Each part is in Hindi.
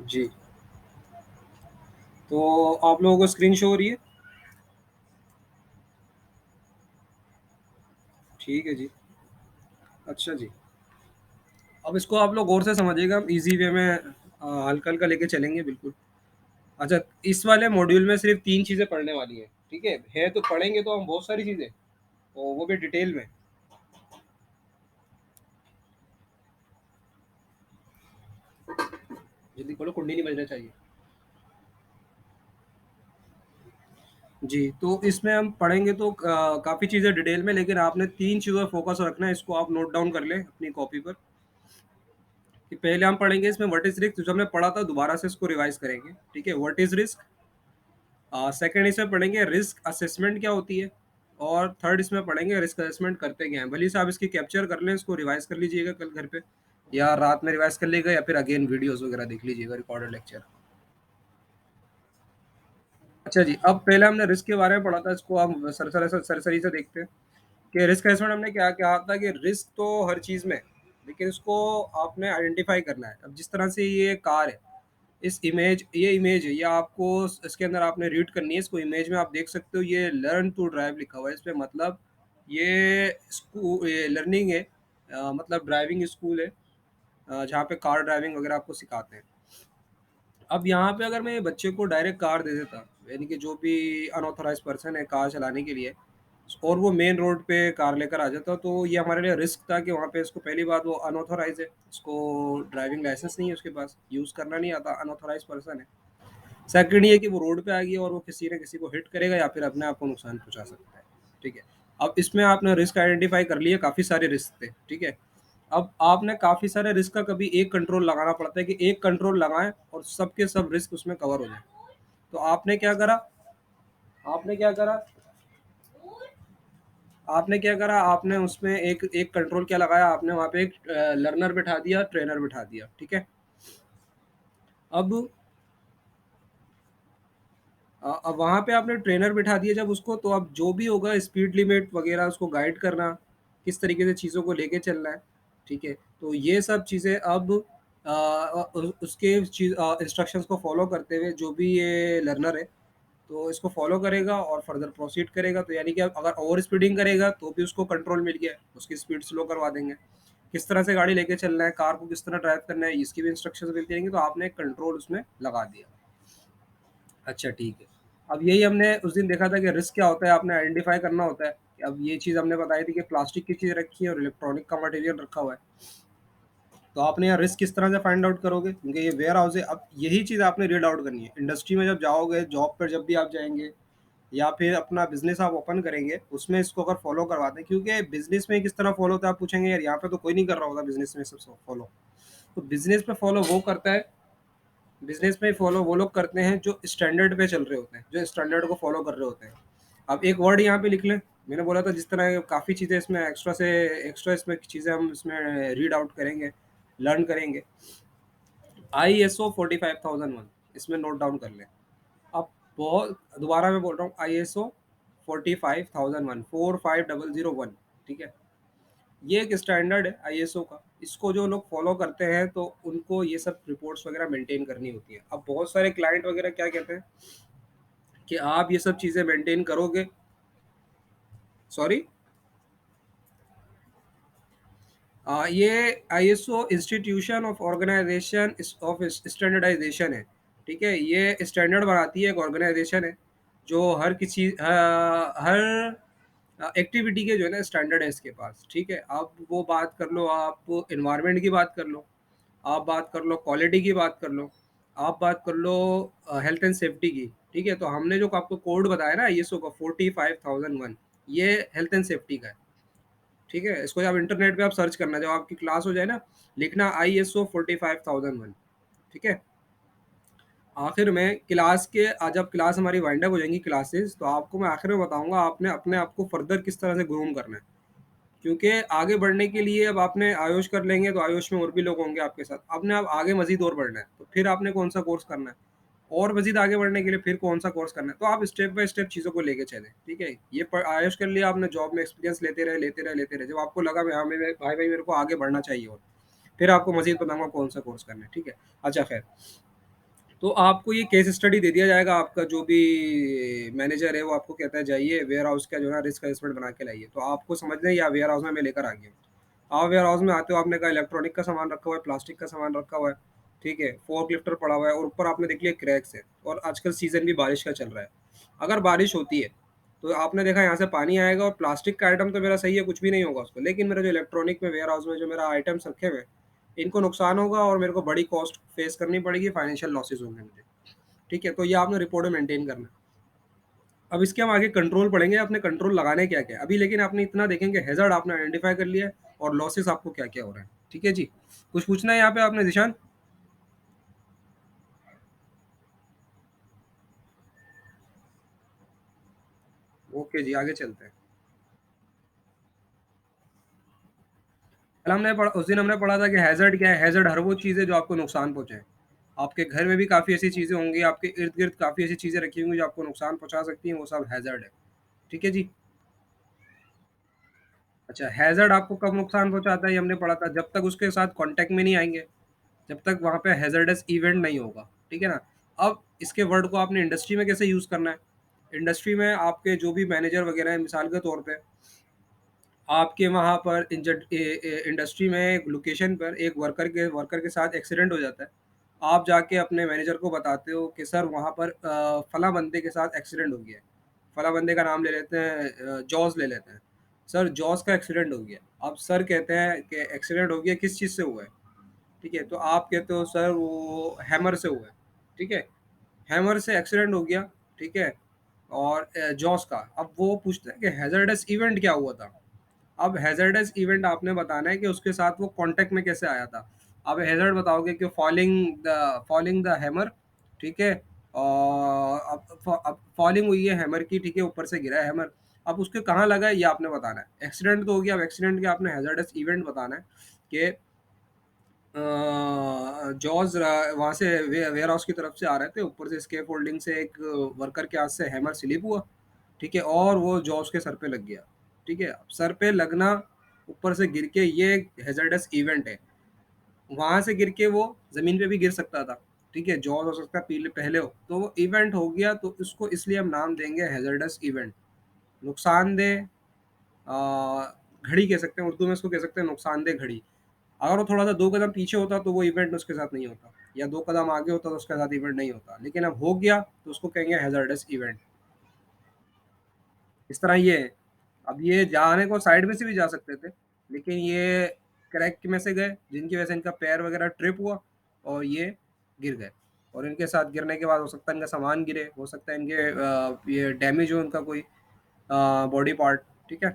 जी, तो आप लोगों को स्क्रीन शो हो रही है? ठीक है जी। अच्छा जी। अब इसको आप लोग गौर से समझिएगा, हम ईज़ी वे में हल्का-हल्का लेके चलेंगे बिल्कुल। अच्छा, इस वाले मॉड्यूल में सिर्फ़ 3 चीज़ें पढ़ने वाली हैं, ठीक है? है तो पढ़ेंगे तो हम बहुत सारी चीज़ें, और वो भी डिटेल में। जल्दी खोलो, कुंडी नहीं बजना चाहिए। जी, तो इसमें हम पढ़ेंगे तो काफ़ी चीज़ें डिटेल में, लेकिन आपने 3 चीज़ों पे फ़ोकस रखना है, इसको आप नोट डाउन कर लें अपनी कॉपी पर। कि पहले हम पढ़ेंगे इसमें व्हाट इज़ रिस्क, जो हमने पढ़ा था दोबारा से इसको रिवाइज़ करेंगे, ठीक है? What is risk? सेकंड इसमें पढ़ेंगे रिस्क असेसमेंट क्या होती है? और थर्ड इसमें पढ़ेंगे रिस्क असेसमेंट करते क्या हैं? भले से आप इसकी कैप्चर कर लें, इसको रिवाइज़ कर लीजिएगा कल घर पे, या रात में रिवाइज़ कर लीजिएगा, या फिर अगेन वीडियोज़ वगैरह देख लीजिएगा, रिकॉर्डेड लेक्चर। अच्छा जी, अब पहले हमने रिस्क के बारे में पढ़ा था, इसको हम सरसरी से देखते हैं कि रिस्क असेसमेंट हमने क्या कहा था कि रिस्क तो हर चीज़ में है, लेकिन इसको आपने आइडेंटिफ़ाई करना है। अब जिस तरह से ये कार है, ये इमेज है, ये आपको इसके अंदर आपने रीड करनी है, इसको इमेज में आप देख सकते हो, ये लर्न टू ड्राइव लिखा हुआ है, इसमें मतलब ये लर्निंग है, मतलब ड्राइविंग स्कूल है, जहाँ पे कार ड्राइविंग वगैरह आपको सिखाते हैं। अब यहाँ पे अगर मैं ये बच्चे को डायरेक्ट कार दे देता, यानी कि जो भी अनऑथराइज़्ड पर्सन है कार चलाने के लिए, और वो मेन रोड पे कार लेकर आ जाता, तो ये हमारे लिए रिस्क था कि वहाँ पे इसको, पहली बात वो अनऑथराइज़ है, इसको ड्राइविंग लाइसेंस नहीं है उसके पास, यूज़ करना नहीं आता, अनऑथराइज़्ड पर्सन है। सेकंड ये कि वो रोड पे आ गया और वो किसी न किसी को हिट करेगा या फिर अपने आप को नुकसान पहुँचा सकता है, ठीक है? अब इसमें आपने रिस्क आइडेंटिफ़ाई कर लिए, काफ़ी सारे रिस्क थे, ठीक है? अब आपने काफ़ी सारे रिस्क का कभी एक कंट्रोल लगाना पड़ता है कि एक कंट्रोल लगाएँ और सब के सब रिस्क उसमें कवर हो जाएँ। तो आपने क्या करा आपने क्या करा, आपने उसमें एक एक कंट्रोल क्या लगाया, आपने वहाँ पे एक लर्नर बिठा दिया, ट्रेनर बिठा दिया, ठीक है? अब अब वहाँ पे आपने ट्रेनर बिठा दिया जब उसको, तो अब जो भी होगा स्पीड लिमिट वगैरह उसको गाइड करना, किस तरीके से चीज़ों को लेके चलना है, ठीक है? तो ये सब चीज़ें अब उसके इंस्ट्रक्शंस को फ़ॉलो करते हुए जो भी ये लर्नर है, तो इसको फ़ॉलो करेगा और फर्दर प्रोसीड करेगा। तो यानी कि अब अगर ओवर स्पीडिंग करेगा तो भी उसको कंट्रोल मिल गया है, उसकी स्पीड स्लो करवा देंगे। किस तरह से गाड़ी लेके चलना है, कार को किस तरह ड्राइव करना है, इसकी भी इंस्ट्रक्शंस मिलती रहेंगी, तो आपने एक कंट्रोल उसमें लगा दिया। अच्छा, ठीक है। अब यही हमने उस दिन देखा था कि रिस्क क्या होता है, आपने आइडेंटिफ़ाई करना होता है। अब ये चीज़ हमने बताई थी कि प्लास्टिक की चीज़ रखी है और इलेक्ट्रॉनिक का मटेरियल रखा हुआ है। तो आपने यहाँ रिस्क किस तरह से फाइंड आउट करोगे? क्योंकि ये वेयर हाउस है, अब यही चीज़ आपने रीड आउट करनी है। इंडस्ट्री में जब जाओगे, जॉब पर जब भी आप जाएँगे, या फिर अपना बिज़नेस आप ओपन करेंगे, उसमें इसको अगर फ़ॉलो करवाते हैं, क्योंकि बिज़नेस में किस तरह फ़ॉलो होता है आप पूछेंगे, यार यहाँ पे तो कोई नहीं कर रहा होगा बिज़नेस में सब फ़ॉलो। तो बिज़नेस में फ़ॉलो वो लोग करते हैं जो स्टैंडर्ड पे चल रहे होते हैं, जो स्टैंडर्ड को फ़ॉलो कर रहे होते हैं। अब एक वर्ड यहाँ पे लिख लें, मैंने बोला था जिस तरह काफ़ी चीज़ें इसमें एक्स्ट्रा इसमें चीज़ें हम इसमें रीड आउट करेंगे, लर्न करेंगे। आईएसओ 45001, इसमें नोट डाउन कर लें। अब बहुत दोबारा मैं बोल रहा हूँ, आईएसओ 45001, 45001, ठीक है? ये एक स्टैंडर्ड है आईएसओ का। इसको जो लोग फॉलो करते हैं तो उनको ये सब रिपोर्ट्स वगैरह मेंटेन करनी होती है। अब बहुत सारे क्लाइंट वगैरह क्या कहते हैं कि आप ये सब चीज़ें मेंटेन करोगे। सॉरी, ये ISO institution of organisation of standardisation है, ठीक है? ये स्टैंडर्ड बनाती है, एक ऑर्गेनाइजेशन है जो हर एक्टिविटी के जो है ना स्टैंडर्ड है इसके पास, ठीक है? आप वो बात कर लो, आप एनवायरनमेंट की बात कर लो, आप बात कर लो क्वालिटी की बात कर लो, आप बात कर लो हेल्थ एंड सेफ्टी की, ठीक है? तो हमने जो आपको कोड बताया ना आईएसओ का 45001, ये हेल्थ एंड सेफ्टी का है, ठीक है? इसको आप इंटरनेट पे आप सर्च करना, जब आपकी क्लास हो जाए ना, लिखना आईएसओ 45001, ठीक है? आखिर में क्लास के जब क्लास हमारी वाइंड अप हो जाएँगी क्लासेस, तो आपको मैं आखिर में बताऊँगा आपने अपने आप को फर्दर किस तरह से ग्रूम करना है। क्योंकि आगे बढ़ने के लिए अब आपने आयुष कर लेंगे तो आयुष में और भी लोग होंगे आपके साथ। आपने अब आगे मज़ीद और बढ़ना है, तो फिर आपने कौन-सा कोर्स करना है, और मज़ीद आगे बढ़ने के लिए फिर कौन-सा कोर्स करना है। तो आप स्टेप बाय स्टेप चीज़ों को लेके चलें, ठीक है? ये प आयुष कर लिया आपने, जॉब में एक्सपीरियंस लेते रहे। जब आपको लगा हाँ, भाई मेरे को आगे बढ़ना चाहिए और, फिर आपको मज़ीद बताऊँगा कौन-सा कोर्स करना है, ठीक है? अच्छा ख़ैर, तो आपको ये केस स्टडी दे दिया जाएगा, आपका जो भी मैनेजर है वो आपको कहता है जाइए वेयर हाउस का जो है रिस्क असेसमेंट बना के लाइए, तो आपको समझना है या वेयर हाउस में मैं लेकर आ गया। आप वेयर हाउस में आते हो, आपने कहा इलेक्ट्रॉनिक का सामान रखा हुआ है, प्लास्टिक का सामान रखा हुआ है, ठीक है, फोर्क लिफ्टर पड़ा हुआ है और ऊपर आपने देख लिया क्रैक्स है, और आजकल सीजन भी बारिश का चल रहा है। अगर बारिश होती है तो आपने देखा यहाँ से पानी आएगा, और प्लास्टिक का आइटम तो मेरा सही है, कुछ भी नहीं होगा उसको, लेकिन मेरा जो इलेक्ट्रॉनिक में वेयर हाउस में जो मेरा आइटम्स रखे हुए हैं, इनको नुकसान होगा और मेरे को बड़ी कॉस्ट फेस करनी पड़ेगी, फाइनेंशियल लॉसेज होंगे मुझे। ठीक है, तो ये आपने रिपोर्ट में मेंटेन करना है। अब इसके हम आगे कंट्रोल पढ़ेंगे, अपने कंट्रोल लगाने क्या क्या अभी, लेकिन आपने इतना देखेंगे हैजर्ड आपने आइडेंटिफाई कर लिया है और लॉसेस आपको क्या क्या हो रहे हैं। ठीक है जी, कुछ पूछना है यहाँ पे आपने निशान? ओके जी, आगे चलते हैं। कल हमने पढ़ा, उस दिन हमने पढ़ा था कि हैजर्ड क्या है। हैजर्ड हर वो चीज़ है जो आपको नुकसान पहुंचाए। आपके घर में भी काफ़ी ऐसी चीज़ें होंगी, आपके इर्द गिर्द काफ़ी ऐसी चीज़ें रखी होंगी जो आपको नुकसान पहुंचा सकती हैं, वो सब हैजर्ड है। ठीक है जी। अच्छा, हैजर्ड आपको कब नुकसान पहुंचाता है ये हमने पढ़ा था, जब तक उसके साथ कांटेक्ट में नहीं आएंगे, जब तक वहाँ पे हैजर्डस इवेंट नहीं होगा। ठीक है ना। अब इसके वर्ड को आपने इंडस्ट्री में कैसे यूज़ करना है। इंडस्ट्री में आपके जो भी मैनेजर वगैरह हैं, मिसाल के तौर पे आपके वहाँ पर इंडस्ट्री में एक लोकेशन पर एक वर्कर के साथ एक्सीडेंट हो जाता है। आप जाके अपने मैनेजर को बताते हो कि सर वहाँ पर फला बंदे के साथ एक्सीडेंट हो गया है। फला बंदे का नाम ले लेते हैं, जॉस ले लेते हैं। सर जॉस का एक्सीडेंट हो गया। अब सर कहते हैं कि एक्सीडेंट हो गया, किस चीज़ से हुआ है। ठीक है, तो आप कहते हो सर वो हैमर से हुआ है। ठीक है, हैमर से एक्सीडेंट हो गया। ठीक है, और जॉस का, अब वो पूछते हैं कि हैजर्डस इवेंट क्या हुआ था। अब हैजर्डस इवेंट आपने बताना है कि उसके साथ वो कांटेक्ट में कैसे आया था। आप हैजर्ड बताओगे कि फॉलिंग द हैमर। ठीक है, और अब फॉलिंग हुई है हैमर की, ठीक है, ऊपर से गिरा है हैमर। अब उसके कहाँ लगा है ये आपने बताना है। एक्सीडेंट तो हो गया, अब एक्सीडेंट के आपने हैजर्डस इवेंट बताना है कि जॉर्ज वहाँ से वेयर हाउस की तरफ से आ रहे थे, ऊपर से स्केप होल्डिंग से एक वर्कर के हाथ से हैमर स्लिप हुआ। ठीक है, और वो जॉर्ज के सर पे लग गया। ठीक है, अब सर पे लगना, ऊपर से गिर के, ये हैजर्डस इवेंट है। वहां से गिर के वो जमीन पे भी गिर सकता था। ठीक है, जॉर्ज हो सकता है पहले पहले हो, तो वो इवेंट हो गया, तो इसको इसलिए हम नाम देंगे हैजर्डस इवेंट। नुकसानदेह घड़ी कह सकते हैं, उर्दू में इसको कह सकते हैं नुकसानदेह घड़ी। अगर वो थोड़ा सा 2 कदम पीछे होता तो वो इवेंट उसके साथ नहीं होता, या 2 कदम आगे होता तो उसके साथ इवेंट नहीं होता, लेकिन अब हो गया तो उसको कहेंगे हैज़ार्डस इवेंट। इस तरह ये है। अब ये जाने को साइड में से भी जा सकते थे, लेकिन ये क्रैक में से गए, जिनकी वजह से इनका पैर वगैरह ट्रिप हुआ और ये गिर गए। और इनके साथ गिरने के बाद हो सकता है इनका सामान गिरे, हो सकता है इनके ये डैमेज हो इनका कोई बॉडी पार्ट। ठीक है।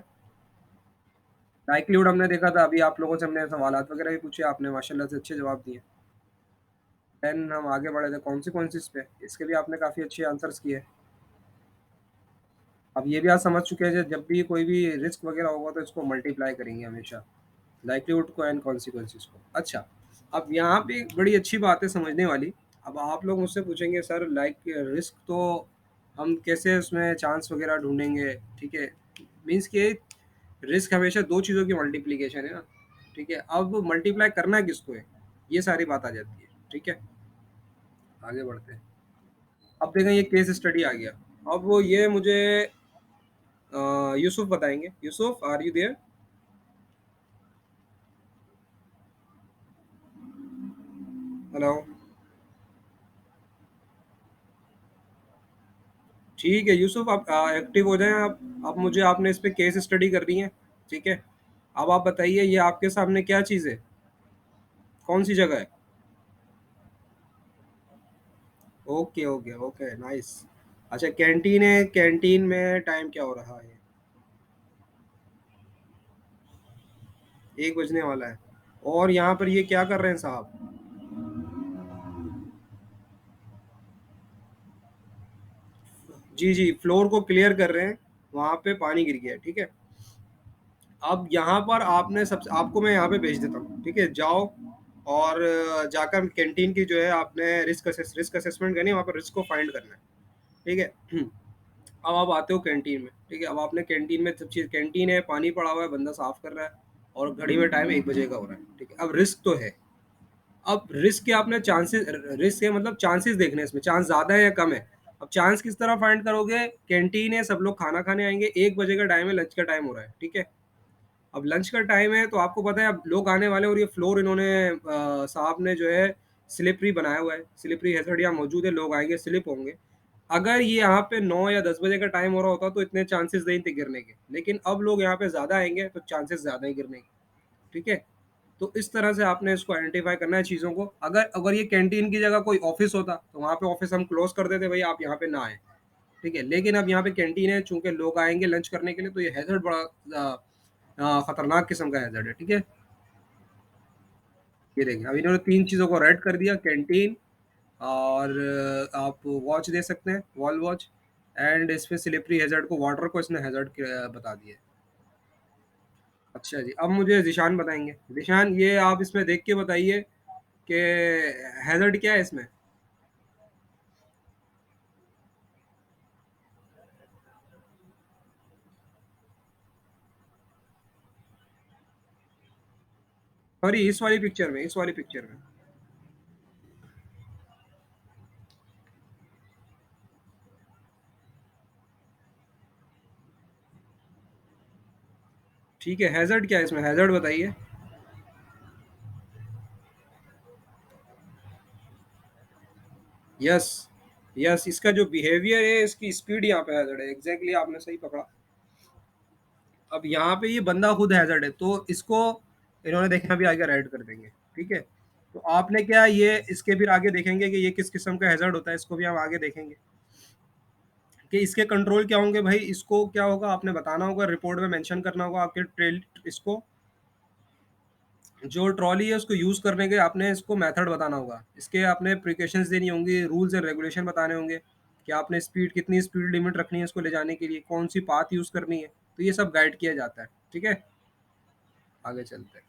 लाइक्लीहुड हमने देखा था, अभी आप लोगों से हमने सवालात वगैरह भी पूछे, आपने माशाल्लाह से अच्छे जवाब दिए। देन हम आगे बढ़े थे कॉन्सिक्वेंसेस पे, इसके भी आपने काफ़ी अच्छे आंसर्स किए। अब ये भी आप समझ चुके हैं जब भी कोई भी रिस्क वगैरह होगा तो इसको मल्टीप्लाई करेंगे हमेशा, लाइक्लीहुड को एंड कॉन्सिक्वेंसेस को। अच्छा, अब यहाँ पे एक बड़ी अच्छी बात है समझने वाली। अब आप लोग मुझसे पूछेंगे सर लाइक रिस्क तो हम कैसे उसमें चांस वगैरह ढूंढेंगे। ठीक है, मीन्स कि रिस्क हमेशा दो चीज़ों की मल्टीप्लिकेशन है ना। ठीक है, अब मल्टीप्लाई करना किसको है, ये सारी बात आ जाती है। ठीक है, आगे बढ़ते हैं। अब देखें ये केस स्टडी आ गया। अब वो ये मुझे यूसुफ बताएंगे। Yusuf, are you there? Hello. ठीक है यूसुफ, आप एक्टिव हो जाएं। आप मुझे, आपने इस पे केस स्टडी कर रही है। ठीक है, अब आप बताइए ये आपके सामने क्या चीज़ है, कौन सी जगह है? Okay okay okay, nice. अच्छा, कैंटीन है, कैंटीन में टाइम क्या हो रहा है? 1 बजने वाला है। और यहाँ पर ये क्या कर रहे हैं साहब? जी जी, फ्लोर को क्लियर कर रहे हैं, वहाँ पे पानी गिर गया है। ठीक है, अब यहाँ पर आपने सब, आपको मैं यहाँ पे भेज देता हूँ। ठीक है, जाओ और जाकर कैंटीन की जो है आपने रिस्क असेसमेंट करनी है, वहाँ पर रिस्क को फाइंड करना है। ठीक है। अब आप आते हो कैंटीन में। ठीक है, अब आपने कैंटीन में सब चीज़, कैंटीन है, पानी पड़ा हुआ है, बंदा साफ कर रहा है, और घड़ी में टाइम 1 बजे का हो रहा है। ठीक है, अब रिस्क तो है। अब रिस्क के आपने चांसेस, रिस्क है मतलब चांसेस देखने हैं इसमें, चांस ज़्यादा है या कम है। अब चांस किस तरह फाइंड करोगे? कैंटीन है, सब लोग खाना खाने आएँगे, 1 बजे का टाइम है, लंच का टाइम हो रहा है, ठीक है? अब लंच का टाइम है तो आपको पता है अब लोग आने वाले हैं और ये फ्लोर इन्होंने साहब ने जो है स्लिपरी बनाया हुआ है, स्लिपरी हैज़र्ड यहाँ मौजूद है, लोग आएँगे, स्लिप होंगे। अगर ये यहाँ पे 9 या 10 बजे का टाइम हो रहा होता तो इतने चांसेस नहीं थे गिरने के, लेकिन अब लोग यहाँ पे ज़्यादा आएँगे तो चांसेस ज़्यादा ही गिरने के, ठीक है? तो इस तरह से आपने इसको आइडेंटिफ़ाई करना है चीज़ों को। अगर अगर ये कैंटीन की जगह कोई ऑफ़िस होता, तो वहाँ पे ऑफ़िस हम क्लोज़ कर देते, भई आप यहाँ पे ना आएँ, ठीक है? लेकिन अब यहाँ पे कैंटीन है, चूँकि लोग आएँगे लंच करने के लिए, तो ये हैज़र्ड बड़ा खतरनाक किस्म का हैज़र्ड है, ठीक है? ये देखिए, अब इन्होंने 3 चीज़ों को रेड कर दिया, कैंटीन और आप वॉच दे सकते हैं, वॉल वॉच, एंड इसमें स्लिपरी हैज़र्ड को, वाटर को इसने हैज़र्ड बता दिया है। अच्छा जी, अब मुझे ज़ीशान बताएँगे। ज़ीशान, ये आप इसमें देख के बताइए कि हैज़र्ड क्या है इसमें? सॉरी, इस वाली पिक्चर में। ठीक है, हैज़र्ड क्या है इसमें? हैज़र्ड बताइए। यस, यस, इसका जो बिहेवियर है, इसकी स्पीड यहाँ पे हैज़र्ड है। एग्ज़ैक्टली आपने सही पकड़ा। अब यहाँ पे ये बंदा खुद हैज़र्ड है, तो इसको इन्होंने देखना भी आगे रेड कर देंगे, ठीक है? तो आपने क्या ये इसके फिर आगे देखेंगे कि ये किस किस्म का हैज़र्ड होता है, इसको भी हम आगे देखेंगे कि इसके कंट्रोल क्या होंगे भाई, इसको क्या होगा आपने बताना होगा, रिपोर्ट में मेंशन करना होगा आपके ट्रेल इसको जो ट्रॉली है उसको यूज़ करने के आपने इसको मेथड बताना होगा। इसके आपने प्रिकॉशंस देनी होंगी, रूल्स एंड रेगुलेशन बताने होंगे कि आपने स्पीड कितनी स्पीड लिमिट रखनी है इसको ले जाने के लिए, कौन-सी पाथ यूज़ करनी है। तो ये सब गाइड किया जाता है, ठीक है? आगे चलते हैं।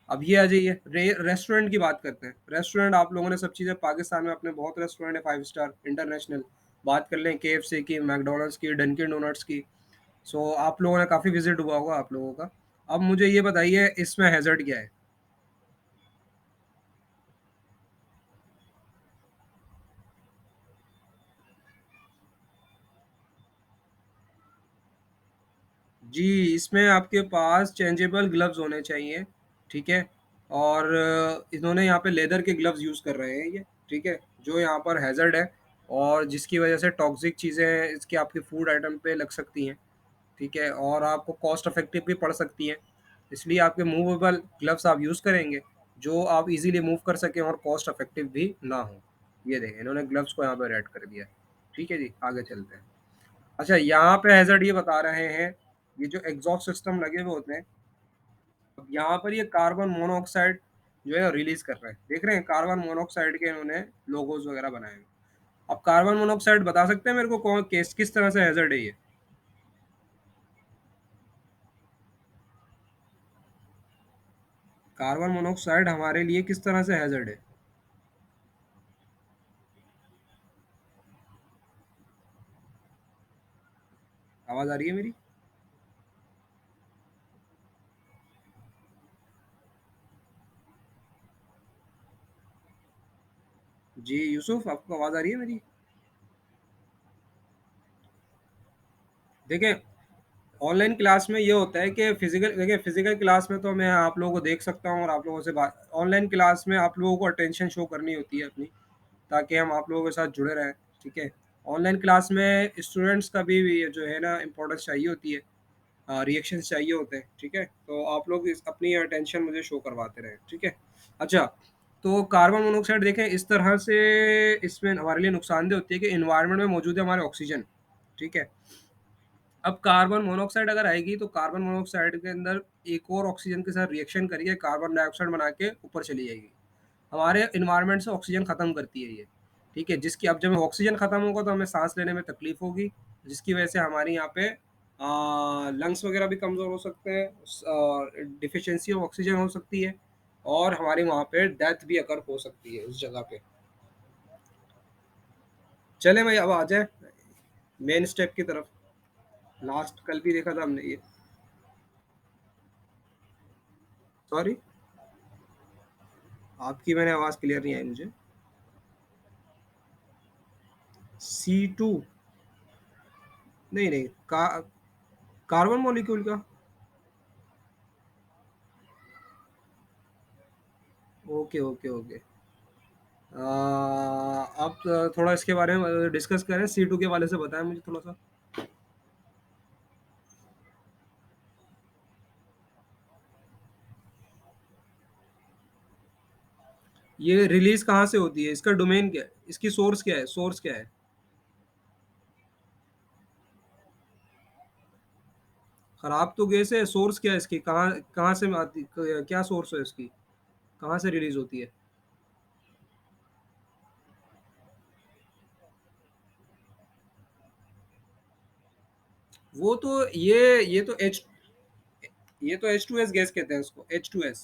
अब ये आ जाइए रेस्टोरेंट की बात करते हैं। रेस्टोरेंट आप लोगों ने सब चीज़ें, पाकिस्तान में अपने बहुत रेस्टोरेंट है 5 स्टार इंटरनेशनल। बात कर लें केएफसी की, मैकडॉनल्ड्स की, डंकिन डोनट्स की। सो आप लोगों ने काफ़ी विज़िट हुआ होगा आप लोगों का। अब मुझे ये बताइए इसमें हैज़र्ड क्या है? जी, इसमें आपके पास चेंजेबल ग्लव्स होने चाहिए, ठीक है? और इन्होंने यहाँ पे लेदर के ग्लव्स यूज़ कर रहे हैं ये, ठीक है? जो यहाँ पर हैज़र्ड है और जिसकी वज़ह से टॉक्सिक चीज़ें इसकी आपके फूड आइटम पे लग सकती हैं, ठीक है? और आपको कॉस्ट इफ़ेक्टिव भी पड़ सकती हैं। इसलिए आपके मूवेबल ग्लव्स आप यूज़ करेंगे, जो आप इज़िली मूव कर सकें और कॉस्ट इफ़ेक्टिव भी ना हो। ये देखें, इन्होंने ग्लव्स को यहाँ पे रेड कर दिया है। ठीक है जी, आगे चलते हैं। अच्छा, यहाँ पे हैज़र्ड ये बता रहे हैं, ये जो एग्ज़ॉस्ट सिस्टम लगे हुए होते हैं, अब यहाँ पर ये कार्बन मोनोऑक्साइड जो है रिलीज़ कर रहे हैं। देख रहे हैं कार्बन मोनोऑक्साइड के इन्होंने लोगोज़ वगैरह बनाए हैं। अब कार्बन मोनोऑक्साइड बता सकते हैं मेरे को कौन किस तरह से हैज़र्ड है ये? कार्बन मोनोऑक्साइड हमारे लिए किस तरह से हैज़र्ड है? आवाज़ आ रही है मेरी? जी, यूसुफ आपको आवाज़ आ रही है मेरी? देखें, ऑनलाइन क्लास में ये होता है कि फिजिकल क्लास में तो मैं आप लोगों को देख सकता हूँ और आप लोगों से बात, ऑनलाइन क्लास में आप लोगों को अटेंशन शो करनी होती है अपनी, ताकि हम आप लोगों के साथ जुड़े रहें, ठीक है? ऑनलाइन क्लास में स्टूडेंट्स का भी ये जो है ना इम्पोर्टेंस चाहिए होती है, रिएक्शंस चाहिए होते हैं, ठीक है? तो आप लोग अपनी अटेंशन मुझे शो करवाते रहें, ठीक है? अच्छा, तो कार्बन मोनोऑक्साइड देखें इस तरह से इसमें हमारे लिए नुकसानदेह होती है कि इन्वायरमेंट में मौजूद है हमारे ऑक्सीजन, ठीक है? अब कार्बन मोनोऑक्साइड अगर आएगी तो कार्बन मोनोऑक्साइड के अंदर एक और ऑक्सीजन के साथ रिएक्शन करके कार्बन डाइऑक्साइड बना के ऊपर चली जाएगी। हमारे एनवायरनमेंट से ऑक्सीजन खत्म करती है ये, ठीक है? जिसकी अब जब ऑक्सीजन खत्म होगा तो हमें सांस लेने में तकलीफ होगी, जिसकी वजह से हमारे यहाँ पे लंग्स वगैरह भी कमज़ोर हो सकते हैं, डिफिशिएंसी ऑफ ऑक्सीजन हो सकती है और हमारे वहाँ पे डेथ भी अकर हो सकती है उस जगह पे। चले भाई, अब आ जाए मेन स्टेप की तरफ। लास्ट कल भी देखा था हमने ये। सॉरी। आपकी मैंने आवाज़ क्लियर नहीं आई मुझे। C2? नहीं, नहीं, कार्बन मॉलिक्यूल का? Okay, okay, okay. आप थोड़ा इसके बारे में डिस्कस करें, C2 के वाले से बताएँ मुझे थोड़ा-सा। ये रिलीज़ कहाँ से होती है? इसका डोमेन क्या है? इसकी सोर्स क्या है? सोर्स क्या है? खराब तो गैस है, सोर्स क्या है इसकी? कहाँ कहाँ से आती, क्या सोर्स है इसकी? कहाँ से रिलीज़ होती है? वो तो ये तो H2S गैस कहते हैं उसको, H2S।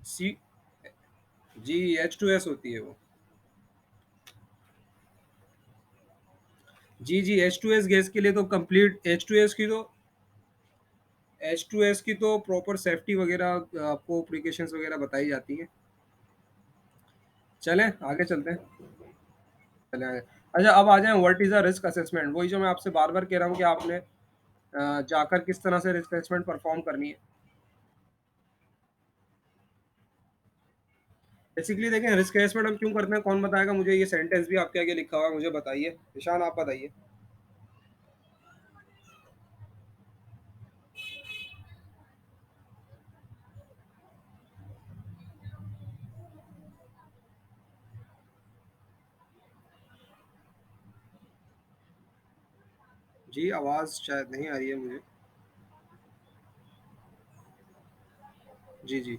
सी जी, H2S होती है वो। जी, जी, H2S गैस के लिए तो कंप्लीट H2S की तो प्रॉपर सेफ्टी वगैरह आपको प्रिकॉशंस वगैरह बताई जाती हैं। चलें आगे चलते हैं। चलें आगे। अच्छा, अब आ जाएँ, what is a risk assessment? वही जो मैं आपसे बार-बार कह रहा हूँ कि आपने जाकर किस तरह से रिस्क असेसमेंट परफॉर्म करनी है। बेसिकली देखें, रिस्क असेसमेंट हम क्यों करते हैं, कौन बताएगा मुझे? ये सेंटेंस भी आपके आगे लिखा हुआ है, मुझे बताइए। ईशान, आप बताइए। जी, आवाज़ शायद नहीं आ रही है मुझे। जी, जी।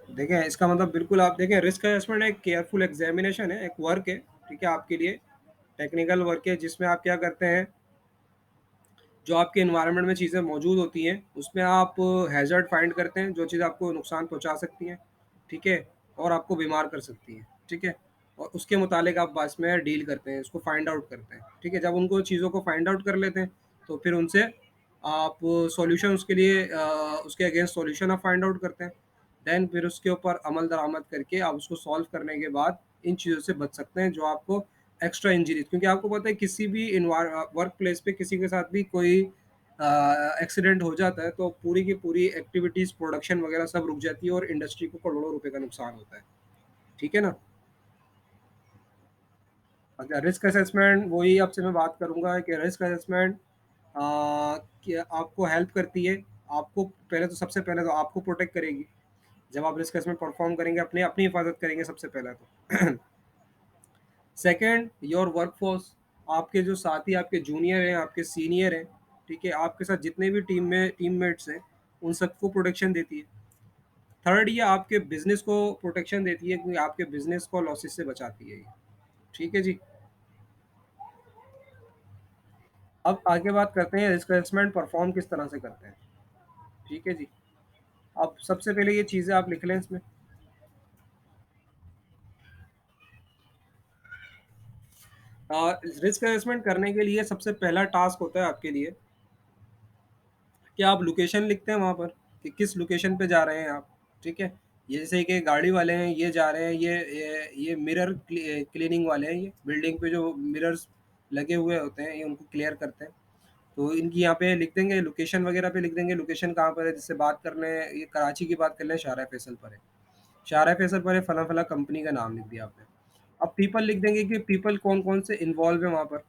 देखें, इसका मतलब बिल्कुल आप देखें, रिस्क असेसमेंट एक केयरफुल एग्ज़ामिनेशन है, एक वर्क है, ठीक है, आपके लिए टेक्निकल वर्क है, जिसमें आप क्या करते हैं, जो आपके एनवायरनमेंट में चीज़ें मौजूद होती हैं, उसमें आप हैज़र्ड फाइंड करते हैं, जो चीज़ आपको नुकसान पहुँचा सकती हैं, ठीक है? और आपको बीमार कर सकती हैं, ठीक है? और उसके मुतालिक आप बस में डील करते हैं, उसको फाइंड आउट करते हैं, ठीक है? जब उनको चीज़ों को फाइंड आउट कर लेते हैं, तो फिर उनसे आप सॉल्यूशन उसके लिए उसके अगेंस्ट सॉल्यूशन आप फाइंड आउट करते हैं। देन फिर उसके ऊपर अमल दरामद करके आप उसको सॉल्व करने के बाद इन चीज़ों से बच सकते हैं, जो आपको एक्स्ट्रा इंजरीज़, क्योंकि आपको पता है किसी भी वर्क प्लेस पे किसी के साथ भी कोई एक्सीडेंट हो जाता है, तो पूरी की पूरी एक्टिविटीज़, प्रोडक्शन वगैरह सब रुक जाती है और इंडस्ट्री को करोड़ों रुपए का नुकसान होता है। ठीक है ना? अच्छा, रिस्क असेसमेंट वही आपसे मैं बात करूँगा कि रिस्क असेसमेंट अ, कि आपको हेल्प करती है। आपको पहले तो सबसे पहले तो आपको प्रोटेक्ट करेगी। जब आप रिस्क असेसमेंट परफॉर्म करेंगे, अपनी अपनी हिफाजत करेंगे सबसे पहले तो। सेकंड, योर वर्कफोर्स, आपके जो साथी, आपके जूनियर हैं, आपके सीनियर हैं, ठीक है, आपके साथ जितने भी टीममेट्स हैं, उन सबको प्रोटेक्शन देती है। थर्ड, ये आपके बिजनेस को प्रोटेक्शन देती है, क्योंकि आपके बिजनेस को लॉसेस से बचाती है ये। ठीक है जी। अब आगे बात करते हैं रिस्क असेसमेंट परफॉर्म किस तरह से करते हैं। ठीक है जी। अब सबसे पहले ये चीज़ें आप लिख लें इसमें। रिस्क असेसमेंट करने के लिए सबसे पहला टास्क होता है आपके लिए कि आप लोकेशन लिखते हैं वहाँ पर, कि किस लोकेशन पे जा रहे हैं आप। ठीक है, ये जैसे कि गाड़ी वाले हैं, ये जा रहे हैं, ये मिरर क्लीनिंग वाले हैं, ये बिल्डिंग पे जो मिरर्स लगे हुए होते हैं, ये उनको क्लियर करते हैं। तो इनकी यहाँ पे लिख देंगे, लोकेशन वगैरह पे लिख देंगे, लोकेशन कहाँ पर है, जिससे बात कर रहे हैं, ये कराची की बात कर लें, शाहरा फैसल पर है, शाहरा फैसल पर है, फला फला कंपनी का नाम लिख दिया आपने। अब पीपल लिख देंगे कि पीपल कौन कौन से इन्वॉल्व है वहाँ पर।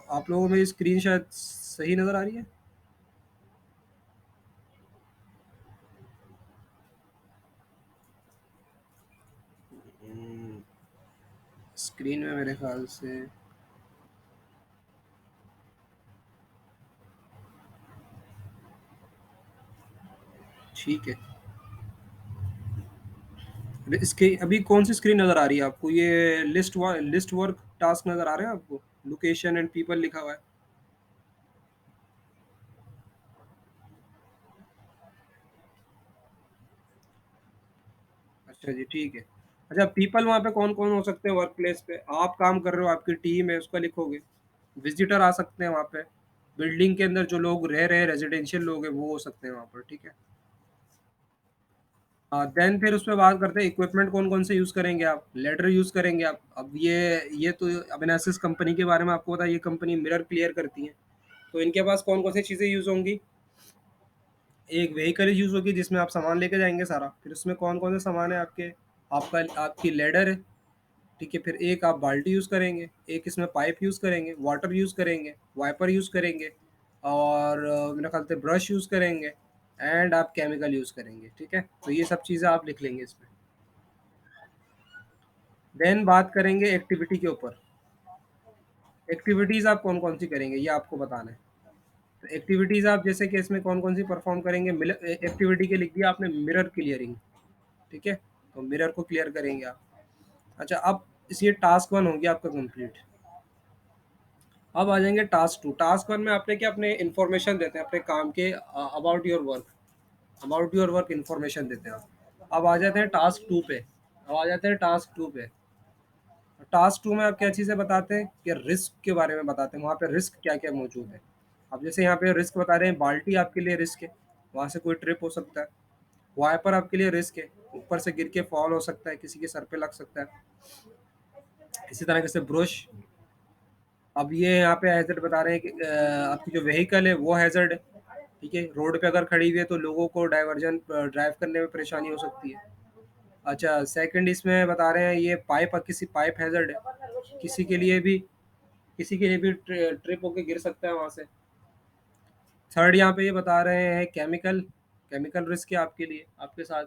आप लोगों में स्क्रीन शायद सही नज़र आ रही है। स्क्रीन में मेरे ख्याल से ठीक है। इसके अभी कौन सी स्क्रीन नज़र आ रही है आपको? ये लिस्ट वर्क टास्क नज़र आ रहे हैं आपको? लोकेशन एंड पीपल लिखा हुआ है। अच्छा जी, ठीक है। अच्छा, पीपल वहाँ पे कौन कौन हो सकते हैं वर्क प्लेस पे? आप काम कर रहे हो, आपकी टीम है, उसका लिखोगे। विजिटर आ सकते हैं वहाँ पे, बिल्डिंग के अंदर जो लोग रह रहे हैं रेजिडेंशियल लोग हैं वो हो सकते हैं वहाँ पर, ठीक है। देन फिर उसमें बात करते हैं इक्विपमेंट कौन कौन से यूज़ करेंगे आप, लेडर यूज़ करेंगे आप। अब ये तो अबेनासिस कंपनी के बारे में आपको पता है, ये कंपनी मिरर क्लियर करती है, तो इनके पास कौन कौन सी चीज़ें यूज़ होंगी। एक व्हीकल यूज़ होगी जिसमें आप सामान लेके जाएंगे सारा, फिर उसमें कौन कौन से सामान है आपके, आपका आपकी लेडर है, ठीक है। फिर एक आप बाल्टी यूज़ करेंगे, एक इसमें पाइप यूज़ करेंगे, वाटर यूज़ करेंगे, वाइपर यूज़ करेंगे, और मेरा ख्याल से ब्रश यूज़ करेंगे, एंड आप केमिकल यूज़ करेंगे, ठीक है। तो ये सब चीज़ें आप लिख लेंगे इसमें। देन बात करेंगे एक्टिविटी के ऊपर। एक्टिविटीज़ आप कौन कौन सी करेंगे ये आपको बताना है। तो एक्टिविटीज़ आप जैसे कि इसमें कौन कौन सी परफॉर्म करेंगे, एक्टिविटी के लिख दिया आपने मिरर क्लियरिंग, ठीक है। तो मिरर को क्लियर करेंगे आप। अच्छा, अब इस ये टास्क वन हो गया आपका कंप्लीट। अब आ जाएंगे टास्क टू। टास्क वन में आपने क्या, अपने इन्फॉर्मेशन देते हैं अपने काम के, about your work, about your work information देते हैं आप। अब आ जाते हैं टास्क टू पे। अब आ जाते हैं टास्क टू पे। टास्क टू में आप क्या चीज़ें बताते हैं कि रिस्क के बारे में बताते हैं, वहाँ पे रिस्क क्या क्या मौजूद है। अब जैसे यहाँ पे रिस्क बता रहे हैं, बाल्टी आपके लिए रिस्क है, वहाँ से कोई ट्रिप हो सकता है। वाइपर आपके लिए रिस्क है, ऊपर से गिर के फॉल हो सकता है, किसी के सर पे लग सकता है। इसी तरह से ब्रश। अब ये यहाँ पे हैजर्ड बता रहे हैं कि आपकी जो व्हीकल है वो हैजर्ड है, ठीक है। रोड पे अगर खड़ी हुई है तो लोगों को डाइवर्जन ड्राइव करने में परेशानी हो सकती है। अच्छा, सेकंड इसमें बता रहे हैं ये पाइप, किसी पाइप हैजर्ड है, किसी के लिए भी ट्रिप होके गिर सकता है वहां से। थर्ड यहाँ पे ये बता रहे हैं केमिकल, केमिकल रिस्क है आपके लिए, आपके साथ।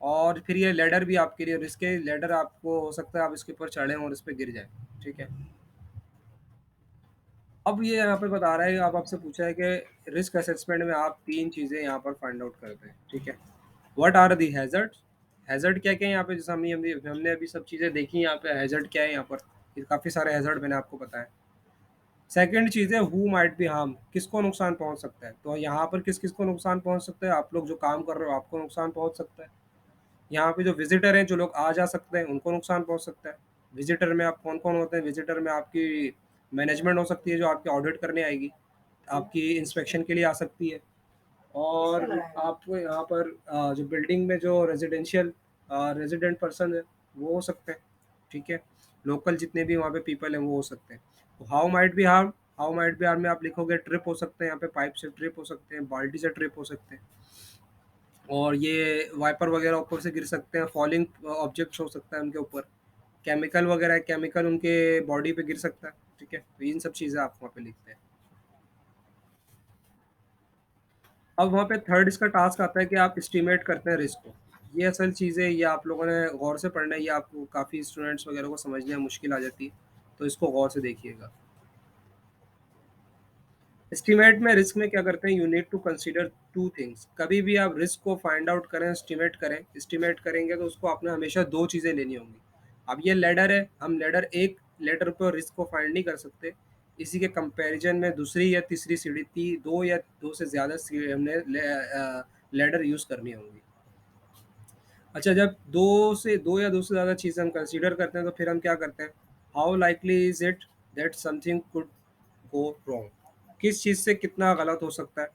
और फिर ये लेडर भी आपके लिए रिस्क है, लेडर आपको हो सकता है आप इसके ऊपर चढ़ें और इस पर गिर जाए, ठीक है। अब ये यहाँ पे बता रहा है, आप आपसे पूछा है कि रिस्क असेसमेंट में आप तीन चीज़ें यहाँ पर फाइंड आउट करते हैं, ठीक है। What are the hazard, hazard क्या क्या है यहाँ पे, जैसे हमने अभी सब चीज़ें देखी यहाँ पे, हैजर्ड क्या है यहाँ पर, ये काफ़ी सारे हैजर्ड मैंने आपको बताया। सेकंड चीज़ है हु माइट बी हार्म, किसको नुकसान पहुंच सकता है। तो यहाँ पर किस किस को नुकसान पहुंच सकता है, आप लोग जो काम कर रहे हो आपको नुकसान पहुंच सकता है। यहाँ पे जो विजिटर हैं, जो लोग आ जा सकते हैं, उनको नुकसान पहुंच सकता है। विजिटर में आप कौन कौन होते हैं, विजिटर में आपकी मैनेजमेंट हो सकती है जो आपके ऑडिट करने आएगी, आपकी इंस्पेक्शन के लिए आ सकती है। और आपको यहाँ पर जो बिल्डिंग में जो रेजिडेंशियल रेजिडेंट पर्सन है वो हो सकते हैं, ठीक है। लोकल जितने भी वहाँ पे पीपल हैं वो हो सकते हैं। तो how might be harm, how might be harm में आप लिखोगे ट्रिप हो सकते हैं, यहाँ पे पाइप से ट्रिप हो सकते हैं, बाल्टी से ट्रिप हो सकते हैं, और ये वाइपर वगैरह ऊपर से गिर सकते हैं, फॉलिंग ऑब्जेक्ट्स हो सकता है उनके ऊपर, केमिकल वगैरह, केमिकल उनके बॉडी पे गिर सकता है, ठीक है। तो इन सब चीज़ें आप वहाँ पे लिखते हैं। अब वहाँ पे थर्ड इसका टास्क आता है कि आप एस्टिमेट करते हैं रिस्क को। ये असल चीज़ है, ये आप लोगों ने गौर से पढ़ना है, ये आपको काफ़ी स्टूडेंट्स वगैरह को समझने में मुश्किल आ जाती है, तो इसको गौर से देखिएगा। एस्टिमेट में रिस्क में क्या करते हैं, you need to consider two things. कभी भी आप रिस्क को फाइंड आउट करें, एस्टिमेट करें, एस्टिमेट करेंगे तो उसको आपने हमेशा दो चीज़ें लेनी होंगी। अब ये लेडर है, हम लेडर एक लेडर पर रिस्क को फाइंड नहीं कर सकते, इसी के कंपैरिजन में दूसरी या तीसरी सीढ़ी दो या दो से ज़्यादा हमने लेडर यूज़ करनी होंगी। अच्छा, जब दो या दो से ज़्यादा चीज़ें हम कंसीडर करते हैं तो फिर हम क्या करते हैं, how likely is it that something could go wrong, किस चीज़ से कितना गलत हो सकता है,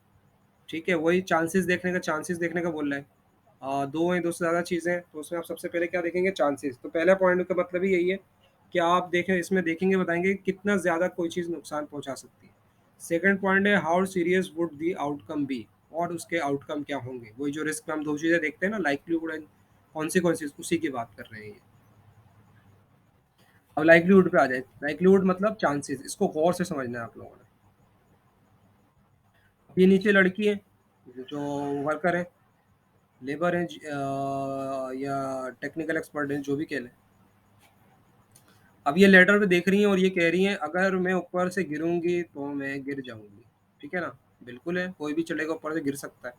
ठीक है। वही चांसेस देखने का बोल रहा है। दो या दो से ज़्यादा चीज़ें हैं, तो उसमें आप सबसे पहले क्या देखेंगे, चांसेस। तो पहला पॉइंट का मतलब ही यही है कि आप देखें, इसमें देखेंगे, बताएंगे कि कितना ज़्यादा कोई चीज़ नुकसान पहुंचा सकती है। सेकंड पॉइंट है how serious would the outcome be, और उसके आउटकम क्या होंगे। वही जो रिस्क में हम दो चीज़ें देखते हैं ना, लाइक्लीहुड एंड कॉन्सिक्वेंसेस, उसी की बात कर रहे हैं ये। अब लाइक्लीहुड पे आ जाए, लाइक्लीहुड मतलब चांसेस, इसको गौर से समझना है आप लोगों ने। ये नीचे लड़की है जो वर्कर है, लेबर है, या टेक्निकल एक्सपर्ट है, जो भी कह लें। अब ये लेटर पे देख रही हैं और ये कह रही हैं अगर मैं ऊपर से गिरूंगी तो मैं गिर जाऊंगी, ठीक है ना। बिल्कुल है, कोई भी चलेगा ऊपर से गिर सकता है।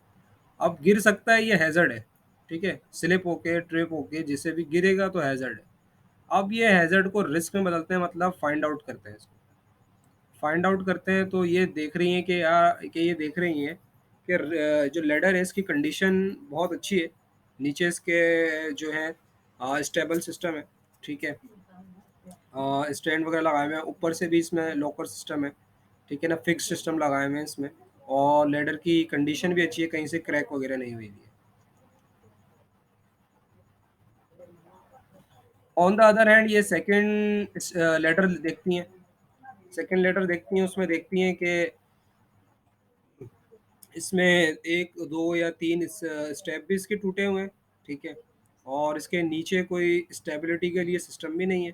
अब गिर सकता है, ये हैजर्ड है, ठीक है। स्लिप होके, ट्रिप होके, जिससे भी गिरेगा तो हैजर्ड है। अब ये हैजर्ड को रिस्क में बदलते हैं, मतलब फाइंड आउट करते हैं इसको। फाइंड आउट करते हैं तो ये देख रही हैं कि ये देख रही हैं कि जो लेडर है इसकी कंडीशन बहुत अच्छी है, नीचे इसके जो है स्टेबल सिस्टम है, ठीक है। स्टैंड वगैरह लगाए हुए हैं, ऊपर से भी इसमें लॉकर सिस्टम है, ठीक है ना, फिक्स सिस्टम लगाए हुए हैं इसमें। और लेडर की कंडीशन भी अच्छी है, कहीं से क्रैक वगैरह नहीं हुई हुई है। ऑन द अदर हैंड ये सेकंड लेटर देखती हैं, सेकंड लेटर देखती हैं, उसमें देखती हैं कि इसमें 1, 2 या 3 स्टेप भी इसके टूटे हुए हैं, ठीक है? और इसके नीचे कोई स्टेबिलिटी के लिए सिस्टम भी नहीं है,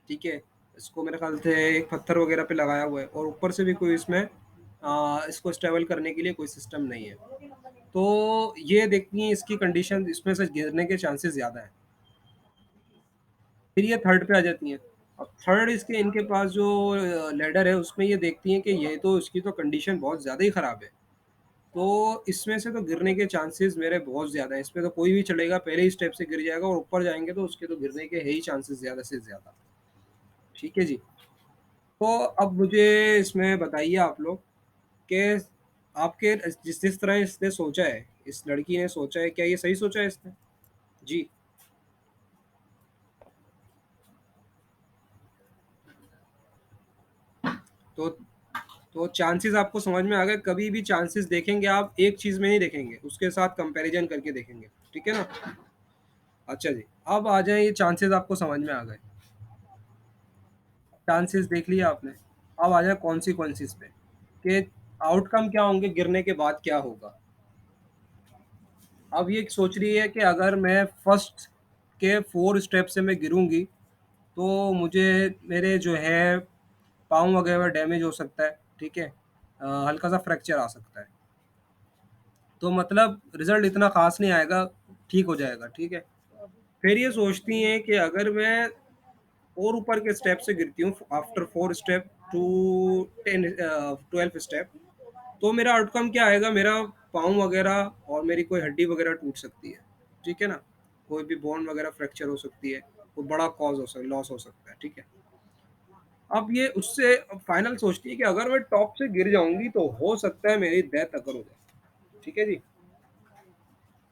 ठीक है? इसको मेरे ख़्याल से एक पत्थर वगैरह पे लगाया हुआ है, और ऊपर से भी कोई इसमें इसको स्टेबल करने के लिए कोई सिस्टम नहीं है। तो ये देखती हैं इसकी कंडीशन, इसमें से गिरने के चांसेस ज़्यादा हैं। फिर ये थर्ड पे आ जाती हैं। अब थर्ड इसके इनके पास जो लैडर है उसमें ये देखती हैं कि ये तो इसकी तो कंडीशन बहुत ज़्यादा ही ख़राब है। तो इसमें से तो गिरने के चांसेस मेरे बहुत ज़्यादा हैं। इसमें तो कोई भी चढ़ेगा पहले ही स्टेप से गिर जाएगा, और ऊपर जाएँगे तो उसके तो गिरने के है ही चांसेस ज़्यादा से ज़्यादा। ठीक है जी। तो अब मुझे इसमें बताइए आप लोग कि आपके जिस जिस तरह इसने सोचा है, इस लड़की ने सोचा है, क्या ये सही सोचा है इसने? जी। तो चांसेस आपको समझ में आ गए। कभी भी चांसेस देखेंगे आप, एक चीज़ में नहीं देखेंगे, उसके साथ कंपैरिजन करके देखेंगे। ठीक है ना? अच्छा जी। अब आ जाए, ये चांसेस आपको समझ में आ गए। चांसेस देख लिया आपने। अब आ जाए कॉन्सिक्वेंसेस पे, कि आउटकम क्या होंगे, गिरने के बाद क्या होगा। अब ये सोच रही है कि अगर मैं फर्स्ट के 4 स्टेप से मैं गिरूँगी, तो मुझे मेरे जो है पाँव वगैरह डैमेज हो सकता है, ठीक है? हल्का-सा फ्रैक्चर आ सकता है। तो मतलब रिज़ल्ट इतना ख़ास नहीं आएगा, ठीक हो जाएगा, ठीक है? फिर ये सोचती हैं कि अगर मैं और ऊपर के स्टेप से गिरती हूँ, आफ्टर 4 स्टेप टू 12 स्टेप, तो मेरा आउटकम क्या आएगा, मेरा पाँव वगैरह और मेरी कोई हड्डी वगैरह टूट सकती है, ठीक है ना? कोई भी बोन वगैरह फ्रैक्चर हो सकती है, कोई बड़ा कॉज़ हो सक लॉस हो सकता है, ठीक है? अब ये उससे फाइनल सोचती है कि अगर मैं टॉप से गिर जाऊँगी तो हो सकता है मेरी डेथ अकर हो जाए, ठीक है जी?